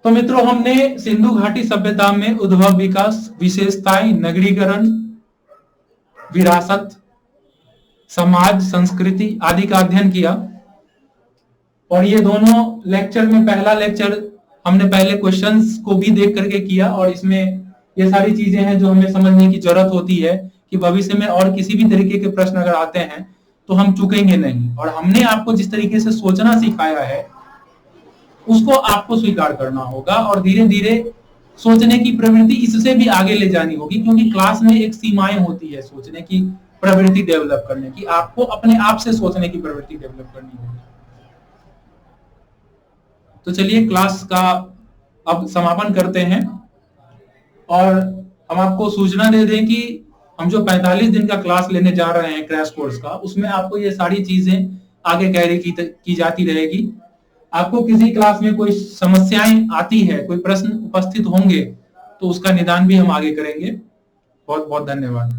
तो मित्रों, हमने सिंधु घाटी सभ्यता में उद्भव, विकास, विशेषताएं, नगरीकरण, विरासत, समाज, संस्कृति आदि का अध्ययन किया। और ये दोनों लेक्चर में, पहला लेक्चर हमने पहले क्वेश्चंस को भी देख करके किया, और इसमें ये सारी चीजें हैं जो हमें समझने की जरूरत होती है कि भविष्य में और किसी भी तरीके के प्रश्न अगर आते हैं तो हम चूकेंगे नहीं। और हमने आपको जिस तरीके से सोचना सिखाया है उसको आपको स्वीकार करना होगा, और धीरे धीरे सोचने की प्रवृत्ति इससे भी आगे ले जानी होगी, क्योंकि क्लास में एक सीमाएं होती है सोचने की प्रवृत्ति डेवलप करने की। आपको अपने आप से सोचने की प्रवृत्ति डेवलप करनी होगी। तो चलिए क्लास का अब समापन करते हैं, और हम आपको सूचना दे दें कि हम जो 45 दिन का क्लास लेने जा रहे हैं क्रैश कोर्स का, उसमें आपको ये सारी चीजें आगे कैरी की जाती रहेगी। आपको किसी क्लास में कोई समस्याएं आती है, कोई प्रश्न उपस्थित होंगे, तो उसका निदान भी हम आगे करेंगे। बहुत बहुत धन्यवाद।